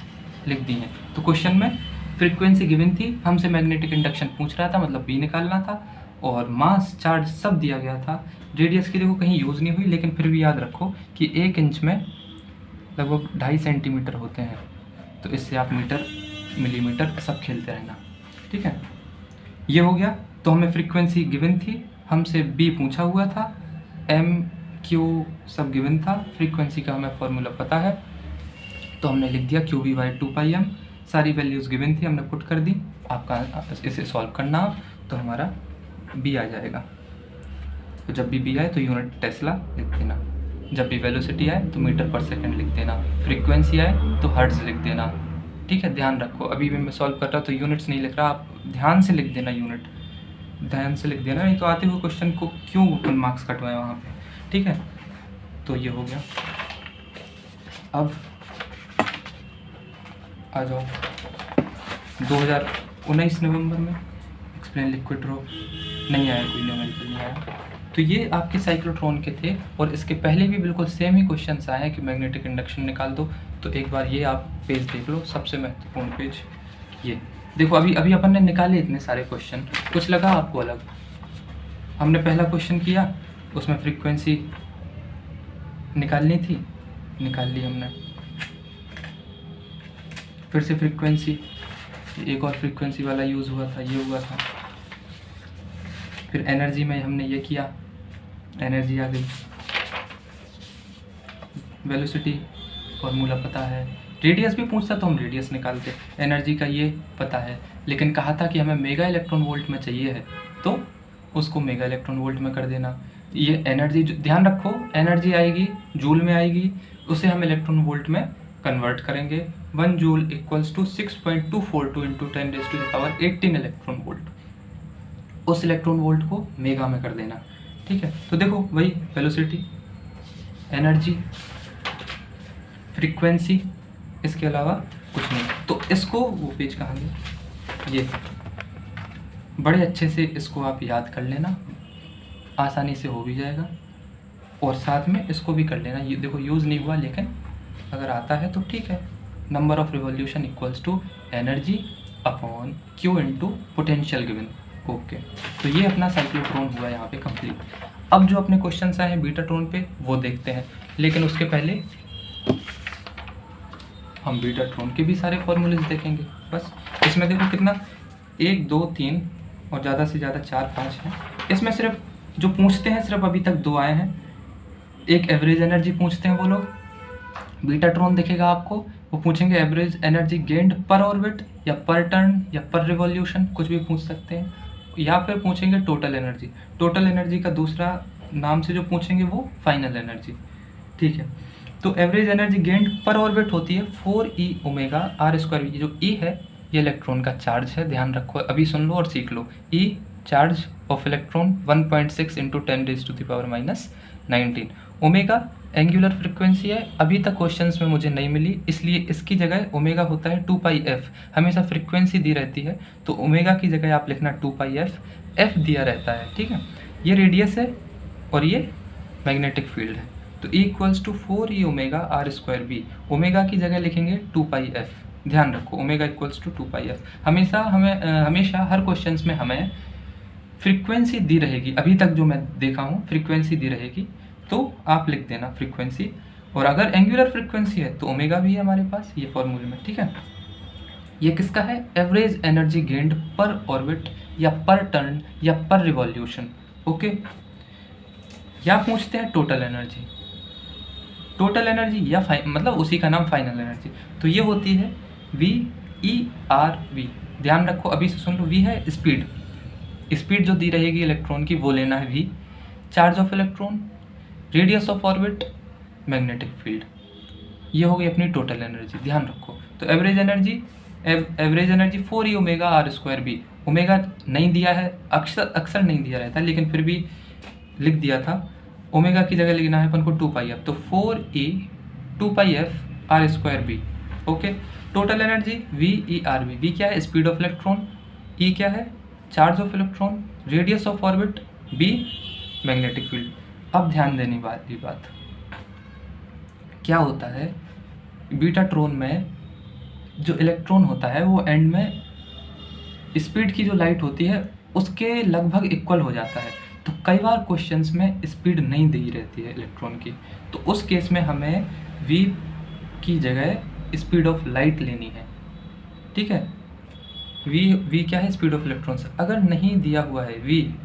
लिख दी हैं। तो क्वेश्चन में फ्रीक्वेंसी गिवन थी, हमसे मैग्नेटिक इंडक्शन पूछ रहा था, मतलब B निकालना था, और मास, चार्ज सब दिया गया था। रेडियस की देखो कहीं यूज़ नहीं हुई, लेकिन फिर भी याद रखो कि 1 इंच में लगभग 2.5 सेंटीमीटर होते हैं, तो इससे आप मीटर, मिलीमीटर सब खेलते रहना, ठीक है। ये हो गया। तो हमें फ्रीक्वेंसी गिवन थी, हमसे B पूछा हुआ था, M Q सब गिवन था, फ्रीक्वेंसी का हमें फॉर्मूला पता है, तो हमने लिख दिया QB/2πm। सारी वैल्यूज़ गिवन थी, हमने पुट कर दी। आपका इसे सॉल्व करना तो हमारा B आ जाएगा। तो जब भी B आए तो यूनिट टेस्ला लिख देना, जब भी वेलोसिटी आए तो मीटर पर सेकंड लिख देना, फ्रीक्वेंसी आए तो हर्ट्ज़ लिख देना, ठीक है। ध्यान रखो, अभी भी मैं सॉल्व कर रहा तो यूनिट्स नहीं लिख रहा, आप ध्यान से लिख देना, यूनिट ध्यान से लिख देना, नहीं तो आते हुए क्वेश्चन को क्यों अपन मार्क्स कटवाएं वहाँ पे, ठीक है। तो ये हो गया। अब आ जाओ 2019 नवंबर में एक्सप्लेन लिक्विड ड्रॉप, नहीं आया, कोई न्यूमेरिकल नहीं आया। तो ये आपके साइक्लोट्रॉन के थे, और इसके पहले भी बिल्कुल सेम ही क्वेश्चंस आए हैं कि मैग्नेटिक इंडक्शन निकाल दो। तो एक बार ये आप पेज देख लो, सबसे महत्वपूर्ण पेज ये देखो। अभी अपन ने निकाले इतने सारे क्वेश्चन, कुछ लगा आपको अलग? हमने पहला क्वेश्चन किया, उसमें फ्रीक्वेंसी निकालनी थी, निकाल ली हमने। फिर से फ्रीक्वेंसी, एक और फ्रीक्वेंसी वाला यूज़ हुआ था, ये हुआ था। फिर एनर्जी में हमने ये किया, एनर्जी आ गई। वेलोसिटी फॉर्मूला पता है, रेडियस भी पूछता तो हम रेडियस निकालते, एनर्जी का ये पता है। लेकिन कहा था कि हमें मेगा इलेक्ट्रॉन वोल्ट में चाहिए है, तो उसको मेगा इलेक्ट्रॉन वोल्ट में कर देना। ये एनर्जी, ध्यान रखो, एनर्जी आएगी जूल में आएगी, उसे हम इलेक्ट्रॉन वोल्ट में कन्वर्ट करेंगे। 1 joule equals to 6.242 into 10⁻18 electron volt. उस इलेक्ट्रॉन वोल्ट को मेगा में कर देना, ठीक है। तो देखो वही वेलोसिटी, एनर्जी, फ्रीक्वेंसी, इसके अलावा कुछ नहीं। तो इसको, वो पेज कहाँ गया, ये बड़े अच्छे से इसको आप याद कर लेना, आसानी से हो भी जाएगा, और साथ में इसको भी कर लेना। ये देखो यूज़ नहीं हुआ, लेकिन अगर आता है तो ठीक है। Number of revolution equals to energy upon Q into potential given. Okay, तो ये अपना साइक्लोट्रॉन हुआ यहाँ पे कंप्लीट। अब जो अपने क्वेश्चंस आए हैं बीटाट्रॉन पे वो देखते हैं, लेकिन उसके पहले हम बीटाट्रॉन के भी सारे फॉर्मूलेज देखेंगे। बस इसमें देखो कितना 1 2 3 और ज़्यादा से ज़्यादा 4 5 हैं। इसमें सिर्फ जो पूछते हैं सिर्फ अभी तक 2 आए हैं। एक एवरेज एनर्जी पूछते हैं वो लोग, बीटाट्रॉन दिखेगा आपको, वो पूछेंगे average energy gained per orbit या पर टर्न या पर रिवॉल्यूशन, कुछ भी पूछ सकते हैं, या फिर पूछेंगे टोटल एनर्जी। टोटल एनर्जी का दूसरा नाम से जो पूछेंगे वो फाइनल एनर्जी। ठीक है, तो average energy gained per orbit होती है 4e ओमेगा आर स्क्वायर। ये जो e है ये इलेक्ट्रॉन का चार्ज है, ध्यान रखो, अभी सुन लो और सीख लो। e charge of electron 1.6 into 10⁻⁹ omega angular frequency है, अभी तक क्वेश्चंस में मुझे नहीं मिली, इसलिए इसकी जगह ओमेगा होता है 2πf। हमेशा फ्रिक्वेंसी दी रहती है तो ओमेगा की जगह आप लिखना 2πf, f दिया रहता है। ठीक है, ये रेडियस है और ये मैग्नेटिक फील्ड है, तो E equals to 4e omega R square B. Omega की जगह लिखेंगे 2πf, ध्यान रखो ओमेगा इक्वल्स टू 2πf। हमेशा हर क्वेश्चंस में हमें फ्रीक्वेंसी दी रहेगी, अभी तक जो मैं देखा हूँ फ्रीक्वेंसी दी रहेगी, तो आप लिख देना फ्रीक्वेंसी, और अगर एंगुलर फ्रीक्वेंसी है तो ओमेगा भी है हमारे पास ये फॉर्मूले में। ठीक है, ये किसका है, average energy gained per orbit या पर टर्न या पर रिवॉल्यूशन। ओके, या पूछते हैं टोटल एनर्जी, टोटल एनर्जी या मतलब उसी का नाम फाइनल एनर्जी, तो ये होती है VERV। ध्यान रखो, अभी से सुन लो, V है स्पीड, स्पीड जो दी रहेगी इलेक्ट्रॉन की वो लेना है V, charge of electron, radius of orbit, magnetic field, ये हो गई अपनी टोटल एनर्जी। ध्यान रखो, तो average energy 4e omega R square B. Omega नहीं दिया है, अक्सर नहीं दिया रहता, लेकिन फिर भी लिख दिया था। ओमेगा की जगह लिखना है अपन को 2πf, तो 4e 2πf R square B. Okay, total energy VERV। V क्या है, स्पीड ऑफ इलेक्ट्रॉन, E क्या है, charge of electron, radius of orbit, B magnetic field. अब ध्यान देने वाली बात क्या होता है, बीटाट्रॉन में जो इलेक्ट्रॉन होता है वो एंड में स्पीड की जो लाइट होती है उसके लगभग इक्वल हो जाता है, तो कई बार क्वेश्चंस में स्पीड नहीं दी रहती है इलेक्ट्रॉन की, तो उस केस में हमें v की जगह स्पीड ऑफ लाइट लेनी है। ठीक है, v क्या है, स्पीड ऑफ इलेक्ट्रॉन से अगर नहीं दिया हुआ है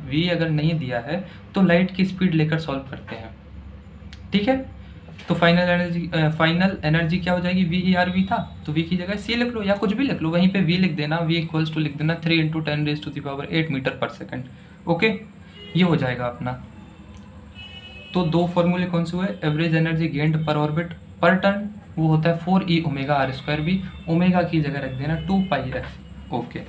v अगर नहीं दिया है तो लाइट की स्पीड लेकर सॉल्व करते हैं। ठीक है, तो फाइनल एनर्जी क्या हो जाएगी, VERV था तो v की जगह c लिख लो या कुछ भी लिख लो, वहीं पे v लिख देना, v इक्वल्स टू लिख देना 3 × 10⁸ मीटर पर सेकेंड। ओके, ये हो जाएगा अपना। तो 2 फॉर्मूले कौन से हुए, average energy gained per orbit per turn वो होता है 4e omega R square B, omega की जगह रख देना 2πf। Okay,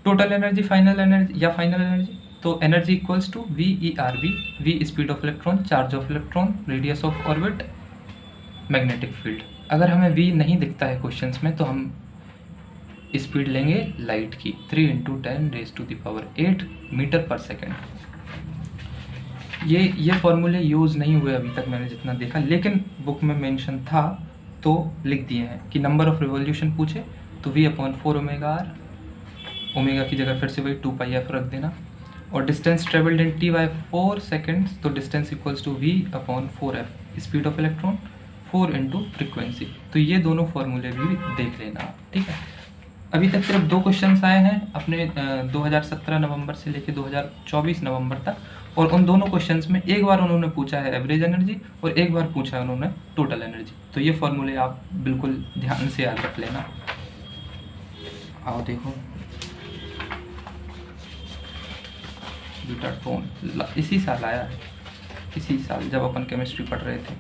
total energy final energy, तो energy equals to VERV, V speed of electron, charge of electron, radius of orbit, magnetic field. अगर हमें V नहीं दिखता है क्वेश्चंस में तो हम स्पीड लेंगे लाइट की 3 × 10⁸ मीटर पर सेकेंड। ये फॉर्मूले यूज़ नहीं हुए अभी तक मैंने जितना देखा, लेकिन बुक में मेंशन था तो लिख दिए हैं कि नंबर ऑफ रिवॉल्यूशन पूछे तो V/4 ओमेगा आर, ओमेगा की जगह फिर से वही 2πf रख देना, और distance travelled in T/4 seconds, तो distance equals to V/4f, speed of electron 4 × frequency. तो ये दोनों फॉर्मूले भी देख लेना। ठीक है, अभी तक सिर्फ 2 क्वेश्चंस आए हैं अपने 2017 नवंबर से लेकर 2024 नवंबर तक, और उन दोनों क्वेश्चंस में एक बार उन्होंने पूछा है एवरेज एनर्जी और एक बार पूछा है उन्होंने टोटल एनर्जी। तो ये फॉर्मूले आप बिल्कुल ध्यान से याद रख लेना। आओ देखो, बीटाट्रॉन इसी साल आया है, इसी साल जब अपन केमिस्ट्री पढ़ रहे थे।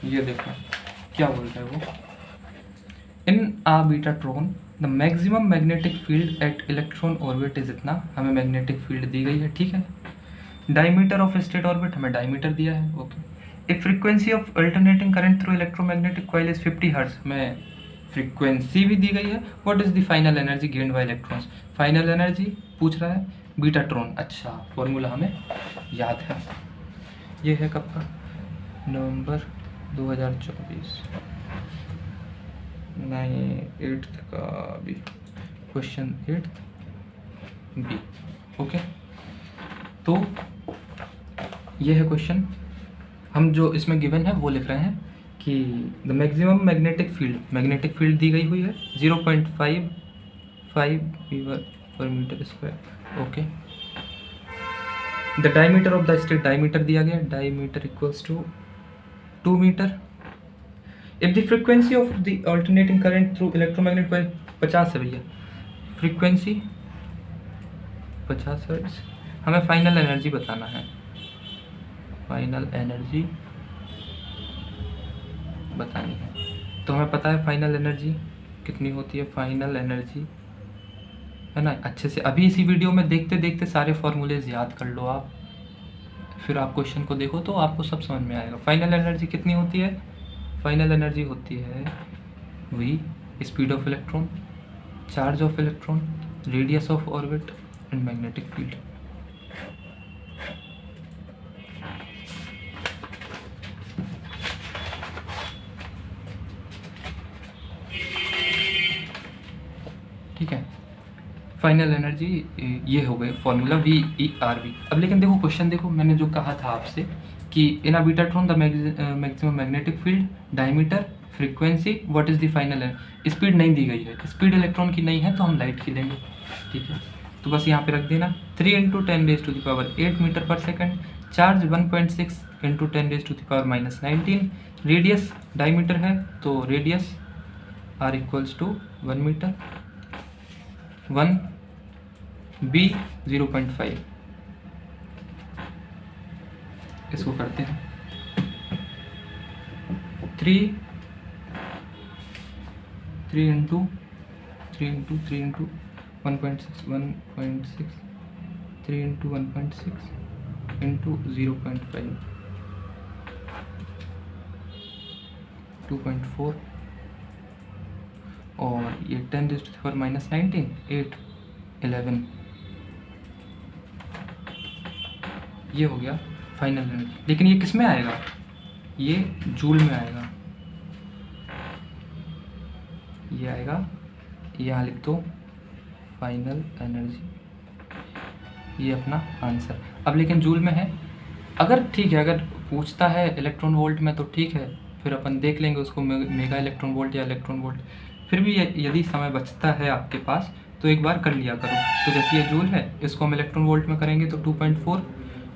ये देखो क्या बोल रहे हैं वो, in a betatron the maximum magnetic field at electron orbit is इतना, हमें मैग्नेटिक फील्ड दी गई है, ठीक है। डायमीटर ऑफ स्टेट ऑर्बिट हमें डायमीटर दिया है, okay. If frequency of alternating current through electromagnetic coil is 50 hertz, हमें फ्रीक्वेंसी भी दी गई है। What is the final energy gained by electrons, final energy पूछ रहा है बीटाट्रॉन। अच्छा, फॉर्मूला हमें याद है, ये है कब का, नवंबर 2024, 8th का भी, क्वेश्चन 8th बी, ओके। तो ये है क्वेश्चन, हम जो इसमें गिवन है वो लिख रहे हैं कि द मैक्सिमम मैग्नेटिक फील्ड दी गई हुई है 0.55 per metre square, okay. The diameter of the state, diameter दिया गया, diameter equals to 2 metre. If the frequency of the alternating current through electromagnetic coil 50 है भैया, फ्रीक्वेंसी 50 हर्ट्ज, हमें फाइनल एनर्जी बताना है, फाइनल एनर्जी बतानी है। तो हमें पता है फाइनल एनर्जी कितनी होती है, फाइनल एनर्जी है ना, अच्छे से अभी इसी वीडियो में देखते देखते सारे फॉर्मूलेज याद कर लो आप, फिर आप क्वेश्चन को देखो तो आपको सब समझ में आएगा। फाइनल एनर्जी कितनी होती है, फाइनल एनर्जी होती है V, speed of electron, charge of electron, radius of orbit and magnetic field. ठीक है, फाइनल एनर्जी ये हो गए फॉर्मूला VERV। अब लेकिन देखो क्वेश्चन देखो, मैंने जो कहा था आपसे कि in a betatron the maximum magnetic field, diameter, frequency, what is the final energy, speed नहीं दी गई है, स्पीड इलेक्ट्रॉन की नहीं है तो हम लाइट की लेंगे, ठीक है। तो बस यहाँ पे रख देना 3 × 10⁸ metre per second, charge 1.6 × 10⁻⁻19, radius, diameter है तो radius R equals to 1 metre, 1 B 0.5, इसको करते हैं 3 × 1.6 3 × 1.6 × 0.5 2.4, और ये 10⁻⁻19 8 11, ये हो गया फाइनल एनर्जी। लेकिन ये किस में आएगा, ये जूल में आएगा, ये आएगा, यहाँ लिख दो फाइनल एनर्जी, ये अपना आंसर। अब लेकिन जूल में है, अगर ठीक है, अगर पूछता है इलेक्ट्रॉन वोल्ट में तो ठीक है, फिर अपन देख लेंगे उसको मेगा इलेक्ट्रॉन वोल्ट या इलेक्ट्रॉन वोल्ट। फिर भी यदि समय बचता है आपके पास तो एक बार कर लिया करो। तो जैसे ये जूल है, इसको हम इलेक्ट्रॉन वोल्ट में करेंगे तो 2.4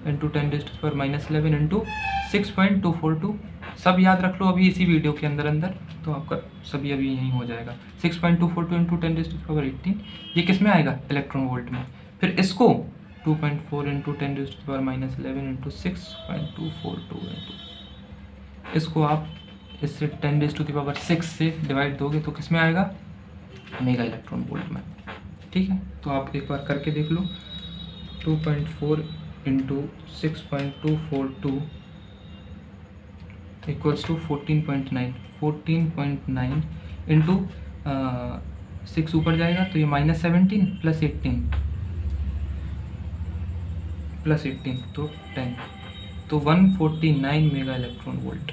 × 10⁻11 × 6.242, सब याद रख लो अभी इसी वीडियो के अंदर तो आपका सभी अभी यहीं हो जाएगा। 6.242 × 10⁻18, ये किस में आएगा, इलेक्ट्रॉन वोल्ट में। फिर इसको 2.4 × 10⁻11 × 6.242, इसको आप इससे 10⁻6 से डिवाइड दोगे तो किस में आएगा, मेगा इलेक्ट्रॉन वोल्ट में, ठीक है। तो आप एक बार करके देख लो, 2.4 × 6.242 इक्वल्स टू 14.9 इंटू 6 ऊपर जाएगा तो ये -17 प्लस 18 तो 10, तो 149 मेगा इलेक्ट्रॉन वोल्ट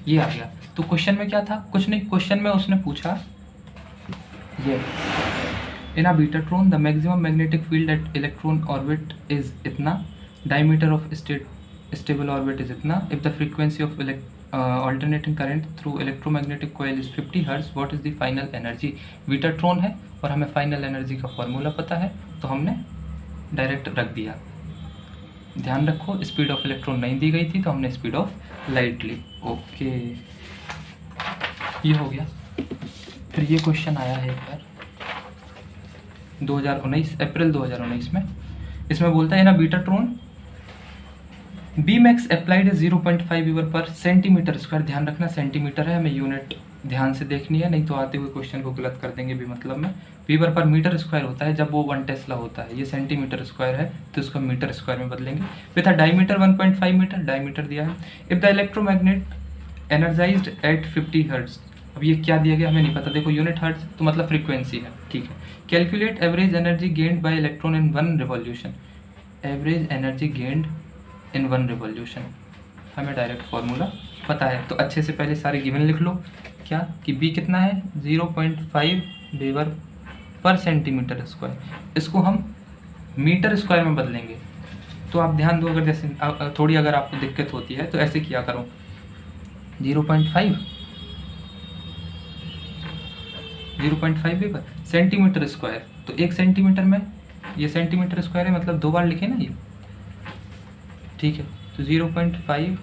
ये आ गया। तो क्वेश्चन में क्या था, कुछ नहीं, क्वेश्चन में उसने पूछा ये in a betatron the maximum magnetic field at electron orbit is इतना, diameter of stable orbit is इतना, if the frequency of alternating current through electromagnetic coil is 50 Hz, what is the final energy। Betatron है और हमें final energy का formula पता है तो हमने डायरेक्ट रख दिया। ध्यान रखो स्पीड ऑफ इलेक्ट्रॉन नहीं दी गई थी तो हमने स्पीड ऑफ लाइट ली, ओके। ये हो गया। फिर ये क्वेश्चन आया है एक बार 2019 अप्रैल 2019 में, इसमें बोलता है ना बीटाट्रॉन बी मैक्स अप्लाइड है 0.5 वीवर पर सेंटीमीटर स्क्वायर। ध्यान रखना सेंटीमीटर है, हमें यूनिट ध्यान से देखनी है, नहीं तो आते हुए क्वेश्चन को गलत कर देंगे भी मतलब में। वीवर पर मीटर स्क्वायर होता है जब वो 1 टेस्ला होता है, ये सेंटीमीटर स्क्वायर है तो इसको मीटर स्क्वायर में बदलेंगे। फिर था डायमीटर 1.5 मीटर, डायमीटर दिया है। If the electromagnet energized at 50 hertz, अब ये क्या दिया गया हमें नहीं पता, देखो यूनिट हर्ट्ज तो मतलब फ्रीक्वेंसी है, ठीक है। Calculate average energy gained by electron in 1 revolution. Average energy gained in 1 revolution, हमें डायरेक्ट फॉर्मूला पता है तो अच्छे से पहले सारे गिवन लिख लो। क्या कि बी कितना है 0.5 वीवर पर सेंटीमीटर स्क्वायर, इसको हम मीटर स्क्वायर में बदलेंगे। तो आप ध्यान दो, अगर जैसे थोड़ी अगर आपको दिक्कत होती है तो ऐसे किया करो 0.5 वीवर सेंटीमीटर स्क्वायर, तो 1 सेंटीमीटर में ये सेंटीमीटर स्क्वायर है मतलब 2 बार लिखे ना ये, ठीक है। तो 0.5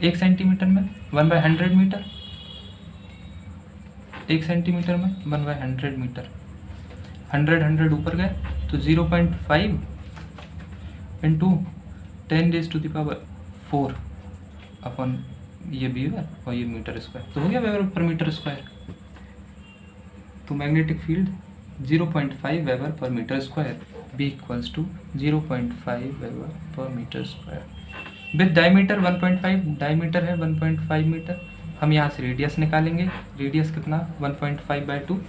1 सेंटीमीटर में 1/100 मीटर, 1 सेंटीमीटर में 1/100 मीटर, 100 ऊपर गए तो 0.5 इंटू 10⁻⁴ अपन ये वीवर और ये मीटर स्क्वायर, तो हो गया वेबर पर मीटर स्क्वायर। तो magnetic field 0.5 weber per metre square, B equals to 0.5 weber per metre square. With diameter 1.5, diameter है 1.5 मीटर, हम यहाँ से रेडियस निकालेंगे। रेडियस कितना 1.5/2,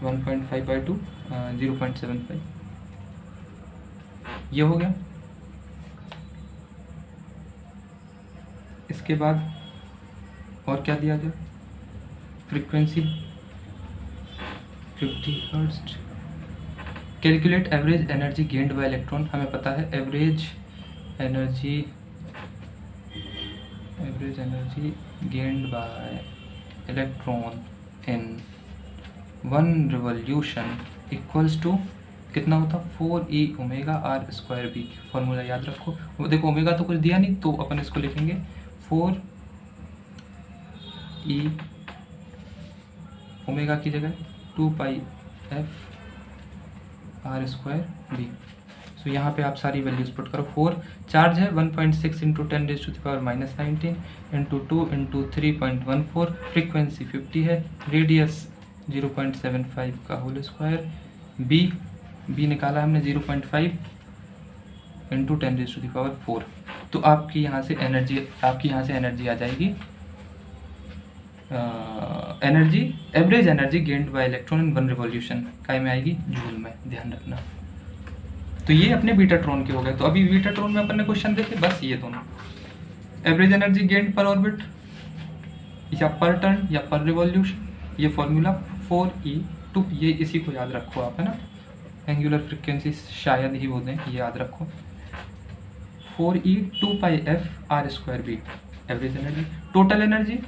1.5/2 0.75, ये हो गया। इसके बाद और क्या दिया गया, frequency 50 hertz. Calculate average energy gained by electron, हमें पता है average energy gained by electron in 1 revolution equals to कितना होता 4e omega R square B. Formula याद रखो, वो देखो ओमेगा तो कुछ दिया नहीं तो अपन इसको लिखेंगे 4e ओमेगा की जगह 2πf आर स्क्वायर बी। सो यहाँ पे आप सारी वैल्यूज पुट करो। 4 चार्ज है 1.6 इंटू 10⁻⁻19 इंटू 2 इंटू 3.14, फ्रीक्वेंसी 50 है, रेडियस 0.75 का होल स्क्वायर, बी निकाला हमने 0.5 इंटू 10⁻⁴। तो आपकी यहाँ से एनर्जी आ जाएगी, energy average energy gained by electron in 1 revolution काय में आएगी, जूल में, ध्यान रखना। तो ये अपने बीटाट्रॉन के हो गए। तो अभी बीटाट्रॉन में अपन ने क्वेश्चन देखे बस ये दोनों, average energy gained per orbit या पर टर्न या पर रिवॉल्यूशन, ये फॉर्मूला 4e2, ये इसी को याद रखो आप, है ना, एंगुलर फ्रीक्वेंसी शायद ही वो दें, ये याद रखो 4e 2πf R square B average energy. Total energy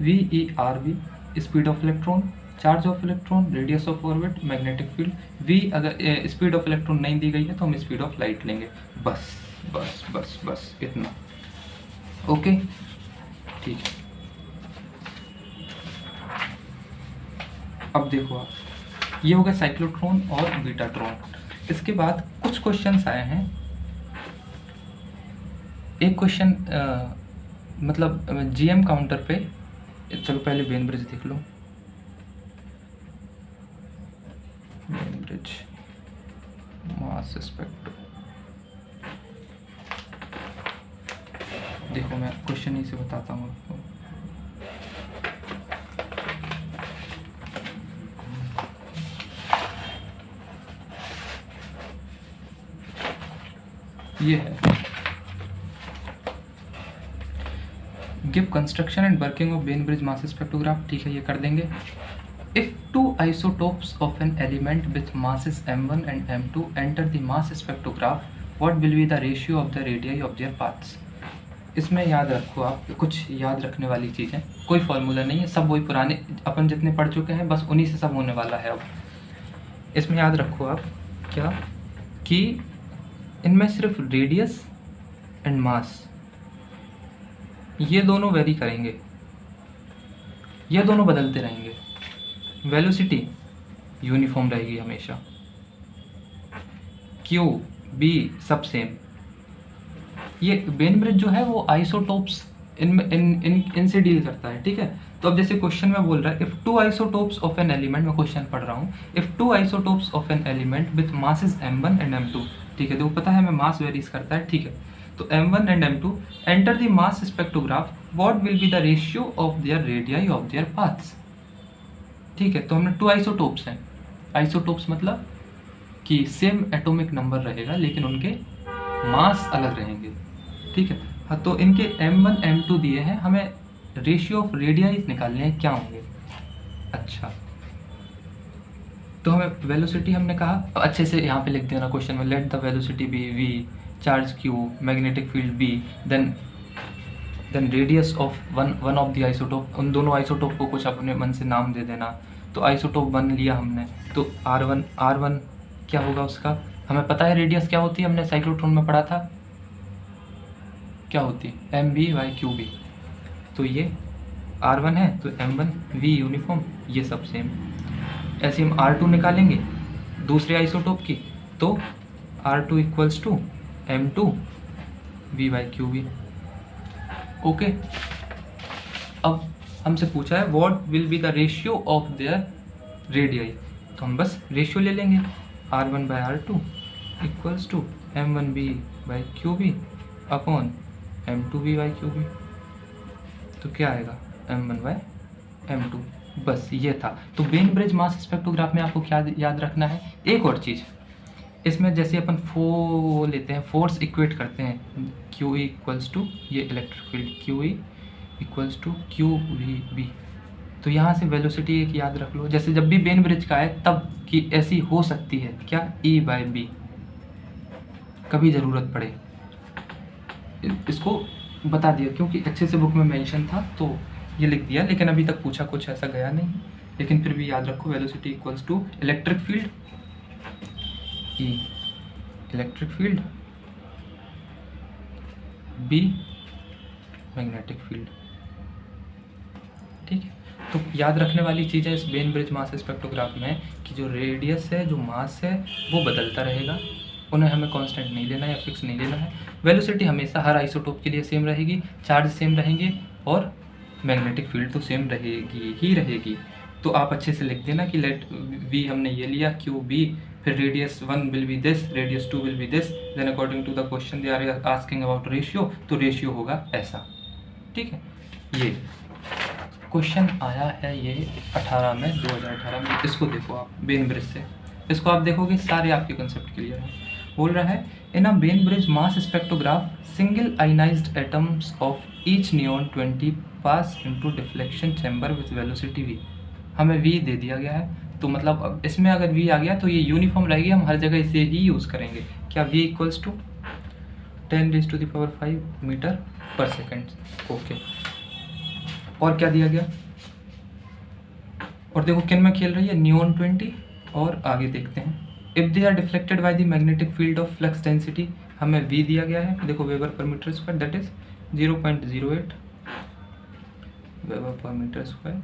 VERV, speed of electron, charge of electron, radius of orbit, magnetic field. V अगर स्पीड ऑफ इलेक्ट्रॉन नहीं दी गई है तो हम स्पीड ऑफ लाइट लेंगे, बस बस बस बस इतना, ओके ठीक है। अब देखो आप, ये हो गया साइक्लोट्रॉन और बीटाट्रॉन। इसके बाद कुछ क्वेश्चंस आए हैं। एक क्वेश्चन मतलब GM काउंटर पे, चलो पहले वेन ब्रिज देख लो, वेन ब्रिज मास स्पेक्ट्रो। देखो मैं क्वेश्चन ही से बताता हूँ आपको। ये है, give construction and working of Wien bridge mass spectrograph, ठीक है ये कर देंगे। If 2 isotopes of an element with masses m1 and m2 enter the mass spectrograph, what will be the ratio of the radii of their paths? इसमें याद रखो आप, कुछ याद रखने वाली चीज़ें, कोई फॉर्मूला नहीं है, सब वही पुराने अपन जितने पढ़ चुके हैं, बस उन्हीं से सब होने वाला है। अब इसमें याद रखो आप क्या कि इनमें सिर्फ रेडियस एंड मास ये दोनों वेरी करेंगे, ये दोनों बदलते रहेंगे, वेलोसिटी यूनिफॉर्म रहेगी हमेशा, क्यू बी सब सेम, ये वेन ब्रिज जो है वो आइसोटोप्स इनसे डील करता है, ठीक है। तो अब जैसे क्वेश्चन में बोल रहा है if two isotopes of an element, मैं क्वेश्चन पढ़ रहा हूँ, if two isotopes of an element with masses m1 and m2, ठीक है, तो पता है हमें मास वेरीज करता है, ठीक है। तो m1 and m2 enter the mass spectrograph, what will be the ratio of their radii of their paths, ठीक है। तो हमने टू आइसोटोप्स हैं, आइसोटोप्स मतलब कि सेम एटॉमिक नंबर रहेगा लेकिन उनके मास अलग रहेंगे, ठीक है। हाँ, तो इनके m1 m2 दिए हैं, हमें रेशियो ऑफ रेडियाई निकालने हैं, क्या होंगे। अच्छा, तो हमें वेलोसिटी हमने कहा, अच्छे से यहाँ पे लिख देना क्वेश्चन में, let the velocity be v, charge q, magnetic field b, then radius of one of the isotope, उन दोनों आइसोटोप को कुछ अपने मन से नाम दे देना। तो आइसोटोप 1 लिया हमने, तो R1 क्या होगा उसका, हमें पता है रेडियस क्या होती है, हमने साइक्लोट्रॉन में पढ़ा था, क्या होती है mv/qb। तो ये R1 है तो m1 v यूनिफॉर्म, ये सब सेम। ऐसे हम R2 निकालेंगे दूसरे आइसोटोप की, तो R2 equals to m2 v/qb। Okay, अब हमसे पूछा है what will be the ratio of their radii, तो हम बस रेशियो ले लेंगे, R1/R2 equals to m1v/qb upon m2v/qb। तो क्या आएगा m1/m2, बस ये था। तो वेन ब्रिज मास स्पेक्ट्रोग्राफ में आपको क्या याद रखना है, एक और चीज़, इसमें जैसे अपन लेते हैं, फोर्स इक्वेट करते हैं, Q इक्वल्स टू ये electric field Q equals to QVB, तो यहाँ से वेलोसिटी एक याद रख लो, जैसे जब भी वेन ब्रिज का है तब कि ऐसी हो सकती है क्या, E/B, कभी ज़रूरत पड़े, इसको बता दिया क्योंकि अच्छे से बुक में मेंशन था तो ये लिख दिया, लेकिन अभी तक पूछा कुछ ऐसा गया नहीं, लेकिन फिर भी याद रखो velocity equals to electric field E, electric field B, magnetic field, ठीक है। तो याद रखने वाली चीज़ है इस वेन ब्रिज मास स्पेक्ट्रोग्राफ में कि जो रेडियस है, जो मास है, वो बदलता रहेगा, उन्हें हमें कांस्टेंट नहीं लेना या फिक्स नहीं लेना है। वेलोसिटी हमेशा हर आइसोटोप के लिए सेम रहेगी, चार्ज सेम रहेंगे और मैग्नेटिक फील्ड तो सेम रहेगी ही रहेगी। तो आप अच्छे से लिख देना कि लेट v हमने ये लिया, QB, फिर radius 1 will be this, radius 2 will be this, then according to the question they are asking about ratio, तो रेशियो होगा ऐसा, ठीक है। ये क्वेश्चन आया है ये 18 में, 2018 में, इसको देखो आप वेन ब्रिज से, इसको आप देखोगे सारे आपके कंसेप्ट क्लियर हैं। बोल रहा है in a Bainbridge mass spectrograph single ionized atoms of each neon 20 pass into deflection chamber with velocity v, हमें v दे दिया गया है, तो मतलब अब इसमें अगर v आ गया तो ये यूनिफॉर्म रहेगी, हम हर जगह इसे ही यूज़ करेंगे, क्या v equals to 10⁵ metre per second, okay. और क्या दिया गया, और देखो किन में खेल रही है, नियॉन 20, और आगे देखते हैं, if they are deflected by the magnetic field of flux density, हमें v दिया गया है, देखो weber per metre square, that is 0.08 weber per metre square.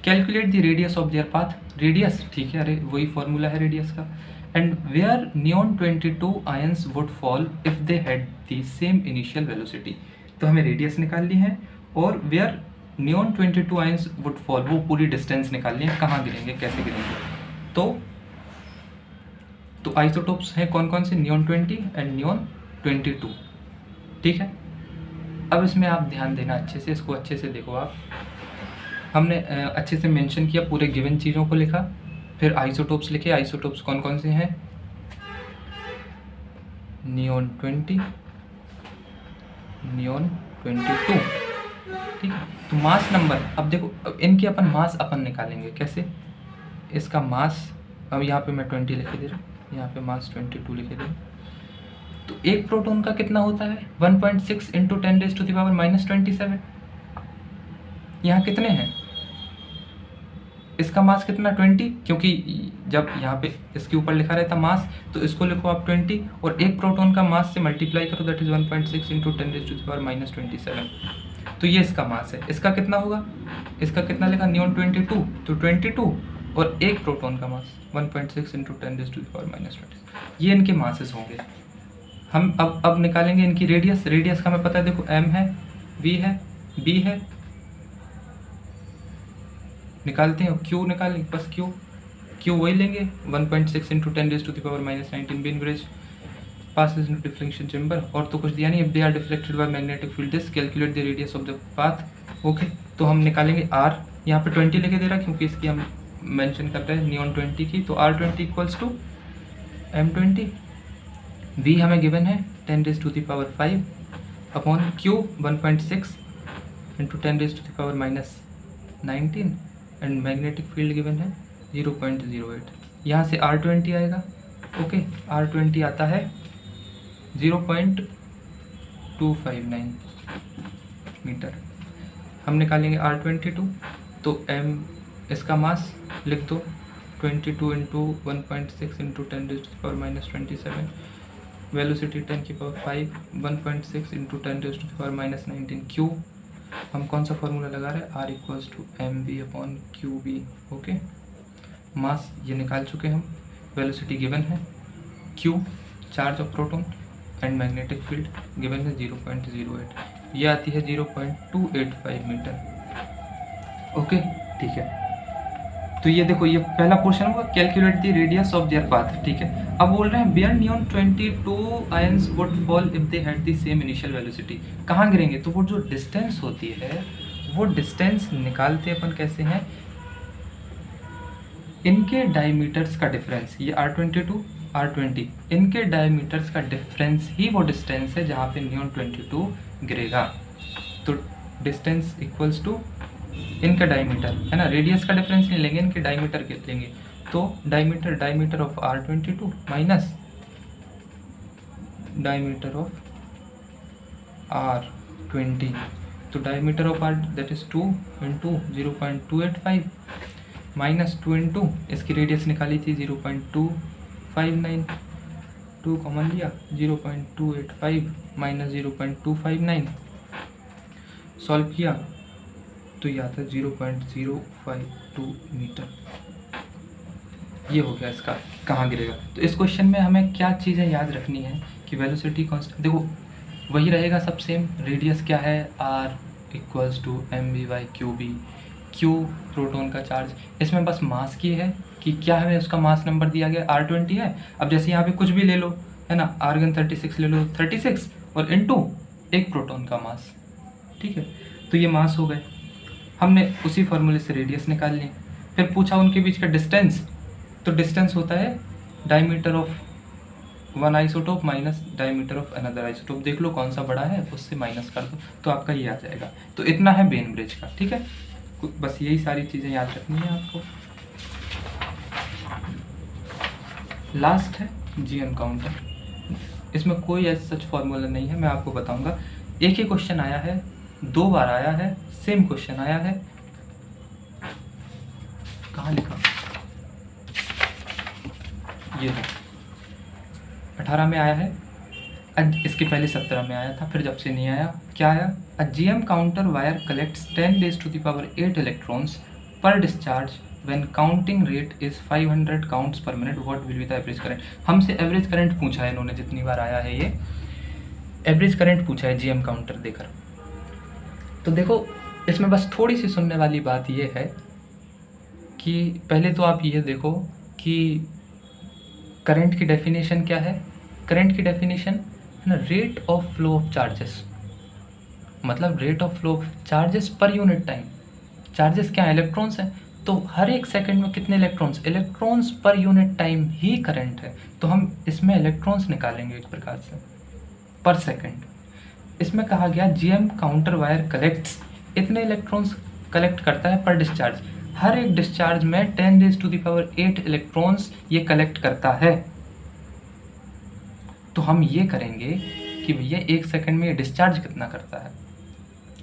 Calculate the radius of their path, radius, ठीक है, अरे वही फॉर्मूला है रेडियस का, and where neon 22 ions would fall if they had the same initial velocity, तो हमें radius निकालनी है, और where neon 22 ions would fall, वो पूरी डिस्टेंस निकालनी है, कहाँ गिरेंगे, कैसे गिरेंगे। तो आइसोटोप्स हैं कौन कौन से, नियॉन 20 एंड नियॉन 22, ठीक है। अब इसमें आप ध्यान देना अच्छे से, इसको अच्छे से देखो आप, हमने अच्छे से मेंशन किया, पूरे गिवन चीज़ों को लिखा, फिर आइसोटोप्स लिखे, आइसोटोप्स कौन कौन से हैं, नियॉन 20, नियॉन 22, ठीक है। तो मास नंबर, अब देखो अब इनके अपन मास अपन निकालेंगे कैसे, इसका मास, अब यहाँ पे मैं 20 लिखे दे रहा हूँ, यहाँ पे मास 22 लिखे दे रहा हूँ, तो एक प्रोटॉन का कितना होता है 1.6 इंटू 10⁻⁻27, यहाँ कितने हैं, इसका मास कितना 20, क्योंकि जब यहाँ पे इसके ऊपर लिखा रहता मास, तो इसको लिखो आप 20, और एक प्रोटॉन का मास से मल्टीप्लाई करो, दैट इज 1.6 इंटू 10⁻⁻27, तो ये इसका मास है। इसका कितना होगा, इसका कितना लिखा, नियॉन 22, तो 22, और एक प्रोटॉन का मास 1.6 इंटू 10⁻⁻27, ये इनके मासेस होंगे, हम अब निकालेंगे इनकी रेडियस। रेडियस का हमें पता है, देखो m है, v है, b है, निकालते हैं। q निकालेंगे, बस q वही लेंगे 1.6 into 10⁻⁻19 been bridge passes into difflection chamber, और तो कुछ दिया नहीं। if they are deflected by magnetic field disk calculate the radius of the path। Okay, तो हम निकालेंगे r, यहाँ पे 20 लिखे दे रहा है क्योंकि इसकी हम मेंशन कर रहे हैं नियॉन 20 की, तो r20 equals to m20। v हमें गिवन है 10⁵ upon q 1.6 into 10⁻⁻19 and magnetic field given है 0.08। यहाँ से r20 आएगा। ओके, r20 आता है 0.259 मीटर। हम निकालेंगे r22, तो m इसका मास लिख दो 22 into 1.6 into 10⁻⁻27, velocity 10⁵, 1.6 into 10⁻⁻19 Q. हम कौन सा फॉर्मूला लगा रहे हैं, r equals to M V upon Q B. Okay, mass ये निकाल चुके हम, वेलोसिटी गिवन है, Q charge of proton and magnetic field given है 0.08, ये आती है 0.285 मीटर। ओके, ठीक है। तो ये देखो, ये पहला क्वेश्चन होगा calculate the radius of their path. ठीक है, अब बोल रहे हैं where neon 22 ions would fall if they had the same initial velocity. कहाँ गिरेंगे, तो वो जो डिस्टेंस होती है वो डिस्टेंस निकालते अपन कैसे हैं, इनके डायमीटर्स का डिफरेंस, ये R22 R20, इनके डायमीटर्स का डिफरेंस ही वो डिस्टेंस है जहाँ पे नियॉन 22 गिरेगा। तो डिस्टेंस इक्वल्स टू इनका डायमीटर है ना, रेडियस का डिफरेंस नहीं लेंगे, इनके डायमीटर के लेंगे। तो diameter of R22 minus diameter of R20, तो diameter of R that is 2 into 0.285 minus 2 into इसकी रेडियस निकाली थी 0.259, 2 कॉमन लिया 0.285 माइनस 0.259, सॉल्व किया तो ये आता है 0.052 मीटर। ये हो गया इसका कहाँ गिरेगा। तो इस क्वेश्चन में हमें क्या चीज़ें याद रखनी है कि वेलोसिटी कांस्टेंट, देखो वही रहेगा सब सेम। रेडियस क्या है, r equals to M V by Q B, Q proton का चार्ज, इसमें बस मास की है कि क्या है, उसका मास नंबर दिया गया R20 है। अब जैसे यहाँ पे कुछ भी ले लो है ना, आर्गन 36 ले लो, 36 और इनटू एक प्रोटॉन का मास। ठीक है, तो ये मास हो गए। हमने उसी फॉर्मूले से रेडियस निकाल ली। फिर पूछा उनके बीच का डिस्टेंस, तो डिस्टेंस होता है diameter of one isotope minus diameter of another isotope. देख लो कौन सा बड़ा है, उससे माइनस कर दो तो आपका ये आ जाएगा। तो इतना है बेन ब्रिज का। ठीक है, बस यही सारी चीज़ें याद रखनी है आपको। लास्ट है जीएम काउंटर। इसमें कोई ऐसा सच फॉर्मूला नहीं है, मैं आपको बताऊंगा। एक ही क्वेश्चन आया है, 2 बार आया है, सेम क्वेश्चन आया है। कहाँ लिखा, ये है 18 में आया है, इसके पहले 17 में आया था, फिर जब से नहीं आया। क्या आया, a GM counter wire collects 10⁸ electrons per discharge when counting rate is 500 counts per minute, what will be the average current. हमसे एवरेज करंट पूछा है इन्होंने, जितनी बार आया है ये एवरेज करंट पूछा है जीएम काउंटर देकर। तो देखो इसमें बस थोड़ी सी सुनने वाली बात ये है कि पहले तो आप ये देखो कि करंट की डेफिनेशन क्या है। करंट की डेफिनेशन है ना, rate of flow of charges, मतलब rate of flow charges per unit time. Charges क्या है, इलेक्ट्रॉन्स हैं, तो हर एक सेकंड में कितने electrons, electrons per unit time ही करंट है। तो हम इसमें इलेक्ट्रॉन्स निकालेंगे एक प्रकार से पर सेकंड। इसमें कहा गया जीएम काउंटर वायर कलेक्ट्स, इतने इलेक्ट्रॉन्स कलेक्ट करता है पर डिस्चार्ज। हर एक डिस्चार्ज में 10⁸ इलेक्ट्रॉन्स ये कलेक्ट करता है। तो हम ये करेंगे कि भैया एक सेकंड में ये डिस्चार्ज कितना करता है,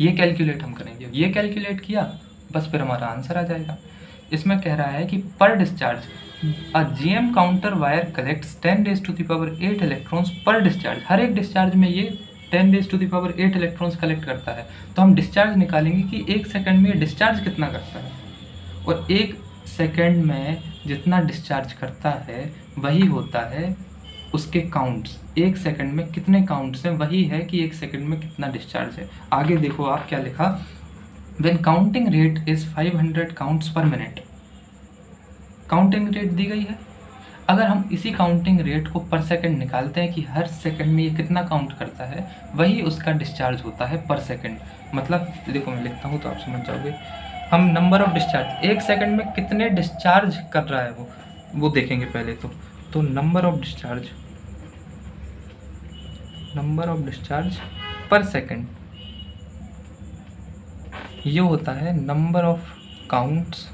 ये कैलकुलेट हम करेंगे। ये कैलकुलेट किया बस फिर हमारा आंसर आ जाएगा। इसमें कह रहा है कि per discharge a GM counter wire collects 10⁸ electrons per discharge. हर एक डिस्चार्ज में ये 10⁸ इलेक्ट्रॉन्स कलेक्ट करता है। तो हम डिस्चार्ज निकालेंगे कि एक सेकंड में ये डिस्चार्ज कितना करता है, और एक सेकंड में जितना डिस्चार्ज करता है वही होता है उसके काउंट्स, 1 सेकंड में कितने काउंट्स हैं, वही है कि 1 सेकंड में कितना डिस्चार्ज है। आगे देखो आप क्या लिखा, when counting rate is 500 counts per minute. Counting rate दी गई है, अगर हम इसी काउंटिंग रेट को पर सेकंड निकालते हैं कि हर सेकंड में ये कितना काउंट करता है, वही उसका डिस्चार्ज होता है पर सेकंड। मतलब देखो मैं लिखता हूँ तो आप समझ जाओगे। हम नंबर ऑफ डिस्चार्ज, 1 सेकंड में कितने डिस्चार्ज कर रहा है वो देखेंगे पहले तो नंबर ऑफ डिस्चार्ज पर सेकंड, ये होता है नंबर ऑफ काउंट्स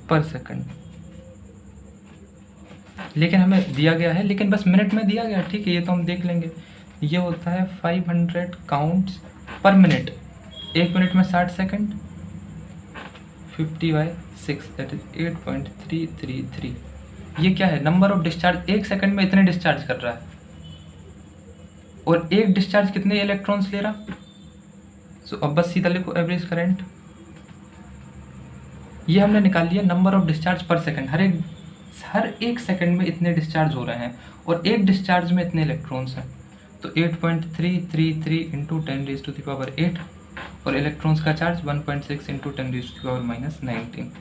पर सेकंड। लेकिन हमें दिया गया है, लेकिन बस मिनट में दिया गया, ठीक है, ये तो हम देख लेंगे। ये होता है 500 काउंट्स पर मिनट। 1 मिनट में 60 सेकंड, 50/6 दैट इज 8.333। ये क्या है, नंबर ऑफ डिस्चार्ज, 1 सेकंड में इतने डिस्चार्ज कर रहा है, और एक डिस्चार्ज कितने इलेक्ट्रॉन्स ले रहा। सो अब बस सीधा लिखो एवरेज करंट। ये हमने निकाल लिया नंबर ऑफ डिस्चार्ज पर सेकंड। हर एक सेकंड में इतने डिस्चार्ज हो रहे हैं, और एक डिस्चार्ज में इतने इलेक्ट्रॉन्स हैं। तो 8.333 इंटू 10⁻⁸, और इलेक्ट्रॉन्स का चार्ज 1.6 इंटू 10⁻⁻19।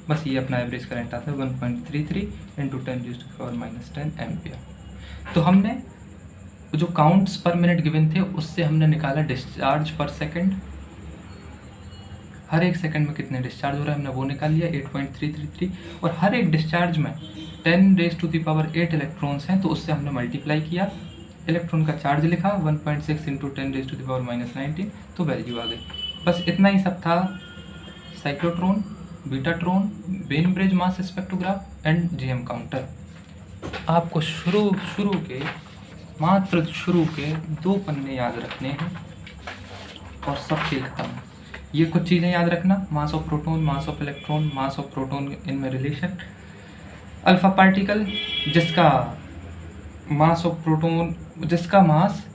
बस ये अपना एवरेज करंट आता है 1.33 इंटू 10⁻⁻10 एम्पियर। तो हमने जो काउंट्स पर मिनट गिवन थे उससे हमने निकाला डिस्चार्ज पर सेकंड। हर एक सेकंड में कितने डिस्चार्ज हो रहा है हमने वो निकाल लिया 8.333, और हर एक डिस्चार्ज में 10⁻8 इलेक्ट्रॉन्स हैं, तो उससे हमने मल्टीप्लाई किया, इलेक्ट्रॉन का चार्ज लिखा 1.6 इंटू 10⁻⁻19, तो वैल्यू आ गई। बस इतना ही सब था। Cyclotron, betatron, when-bridge mass spectrograph and GM counter. आपको मात्र शुरू के 2 पन्ने याद रखने हैं और सब खेल खत्म। ये कुछ चीज़ें याद रखना, मास of proton, mass of electron, mass of proton इनमें रिलेशन, अल्फा पार्टिकल जिसका मास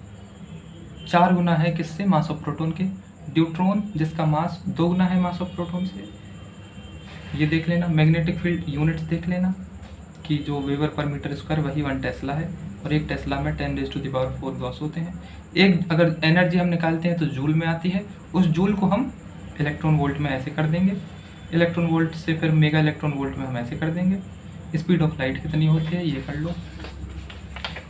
4 गुना है किससे, मास ऑफ प्रोटॉन के, ड्यूट्रॉन जिसका मास 2 गुना है मास ऑफ प्रोटॉन से, ये देख लेना। मैग्नेटिक फील्ड यूनिट्स देख लेना कि जो वेबर पर मीटर स्क्वायर वही 1 टेस्ला है, और 1 टेस्ला में 10⁻⁴ गॉस होते हैं। एक अगर एनर्जी हम निकालते हैं तो जूल में आती है, उस जूल को हम इलेक्ट्रॉन वोल्ट में ऐसे कर देंगे, इलेक्ट्रॉन वोल्ट से फिर मेगा इलेक्ट्रॉन वोल्ट में हम ऐसे कर देंगे। स्पीड ऑफ लाइट कितनी होती है ये कर लो।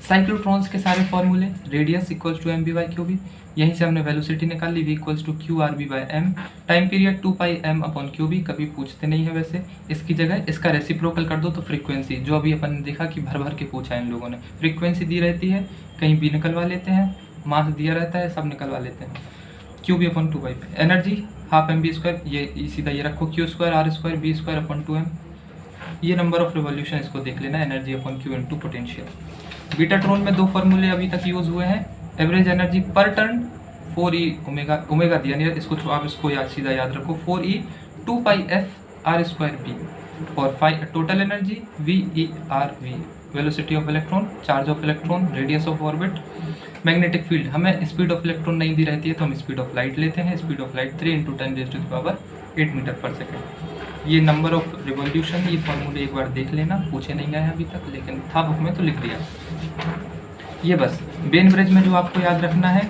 साइक्लोट्रॉन्स के सारे फॉर्मूले, रेडियस इक्वल्स टू mv/qb, यहीं से हमने वेलोसिटी निकाल ली, v equals to qRb/m, time period 2πm/qb, कभी पूछते नहीं है वैसे। इसकी जगह इसका रेसिप्रोकल कर दो तो फ्रीक्वेंसी, जो अभी अपन ने देखा कि भर भर के पूछा है इन लोगों ने, फ्रीक्वेंसी दी रहती है, कहीं भी निकलवा लेते हैं, मास दिया रहता है सब निकलवा लेते हैं। qb/2π, एनर्जी 12mv², ये सीधा ये रखो, q²r² b²/2m, ये नंबर ऑफ रिवॉल्यूशन, इसको देख लेना, energy upon q into potential. Betatron में 2 फॉर्मूले अभी तक यूज हुए हैं, एवरेज एनर्जी पर टर्न 4e ओमेगा दिया नहीं, इसको आप इसको सीधा याद रखो 4e 2πf r²b, और total energy VERV, velocity of electron, charge of electron, radius of orbit, magnetic field. हमें स्पीड ऑफ इलेक्ट्रॉन नहीं दी रहती है तो हम स्पीड ऑफ लाइट लेते हैं, speed of light 3 into 10⁻⁸ metre per second. ये नंबर ऑफ रिवॉल्यूशन, ये फॉर्मूले एक बार देख लेना, पूछे नहीं गए हैं अभी तक, लेकिन था बुक में तो लिख दिया। ये बस वेन-ब्रिज में जो आपको याद रखना है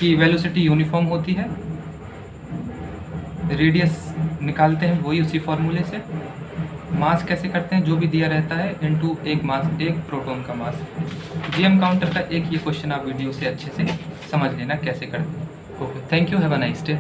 कि वेलोसिटी यूनिफॉर्म होती है, रेडियस निकालते हैं वही उसी फॉर्मूले से, मास कैसे करते हैं जो भी दिया रहता है इनटू एक प्रोटॉन का मास। जीएम काउंटर का एक ये क्वेश्चन आप वीडियो से अच्छे से समझ लेना कैसे करते हैं। Okay, thank you, have a nice day.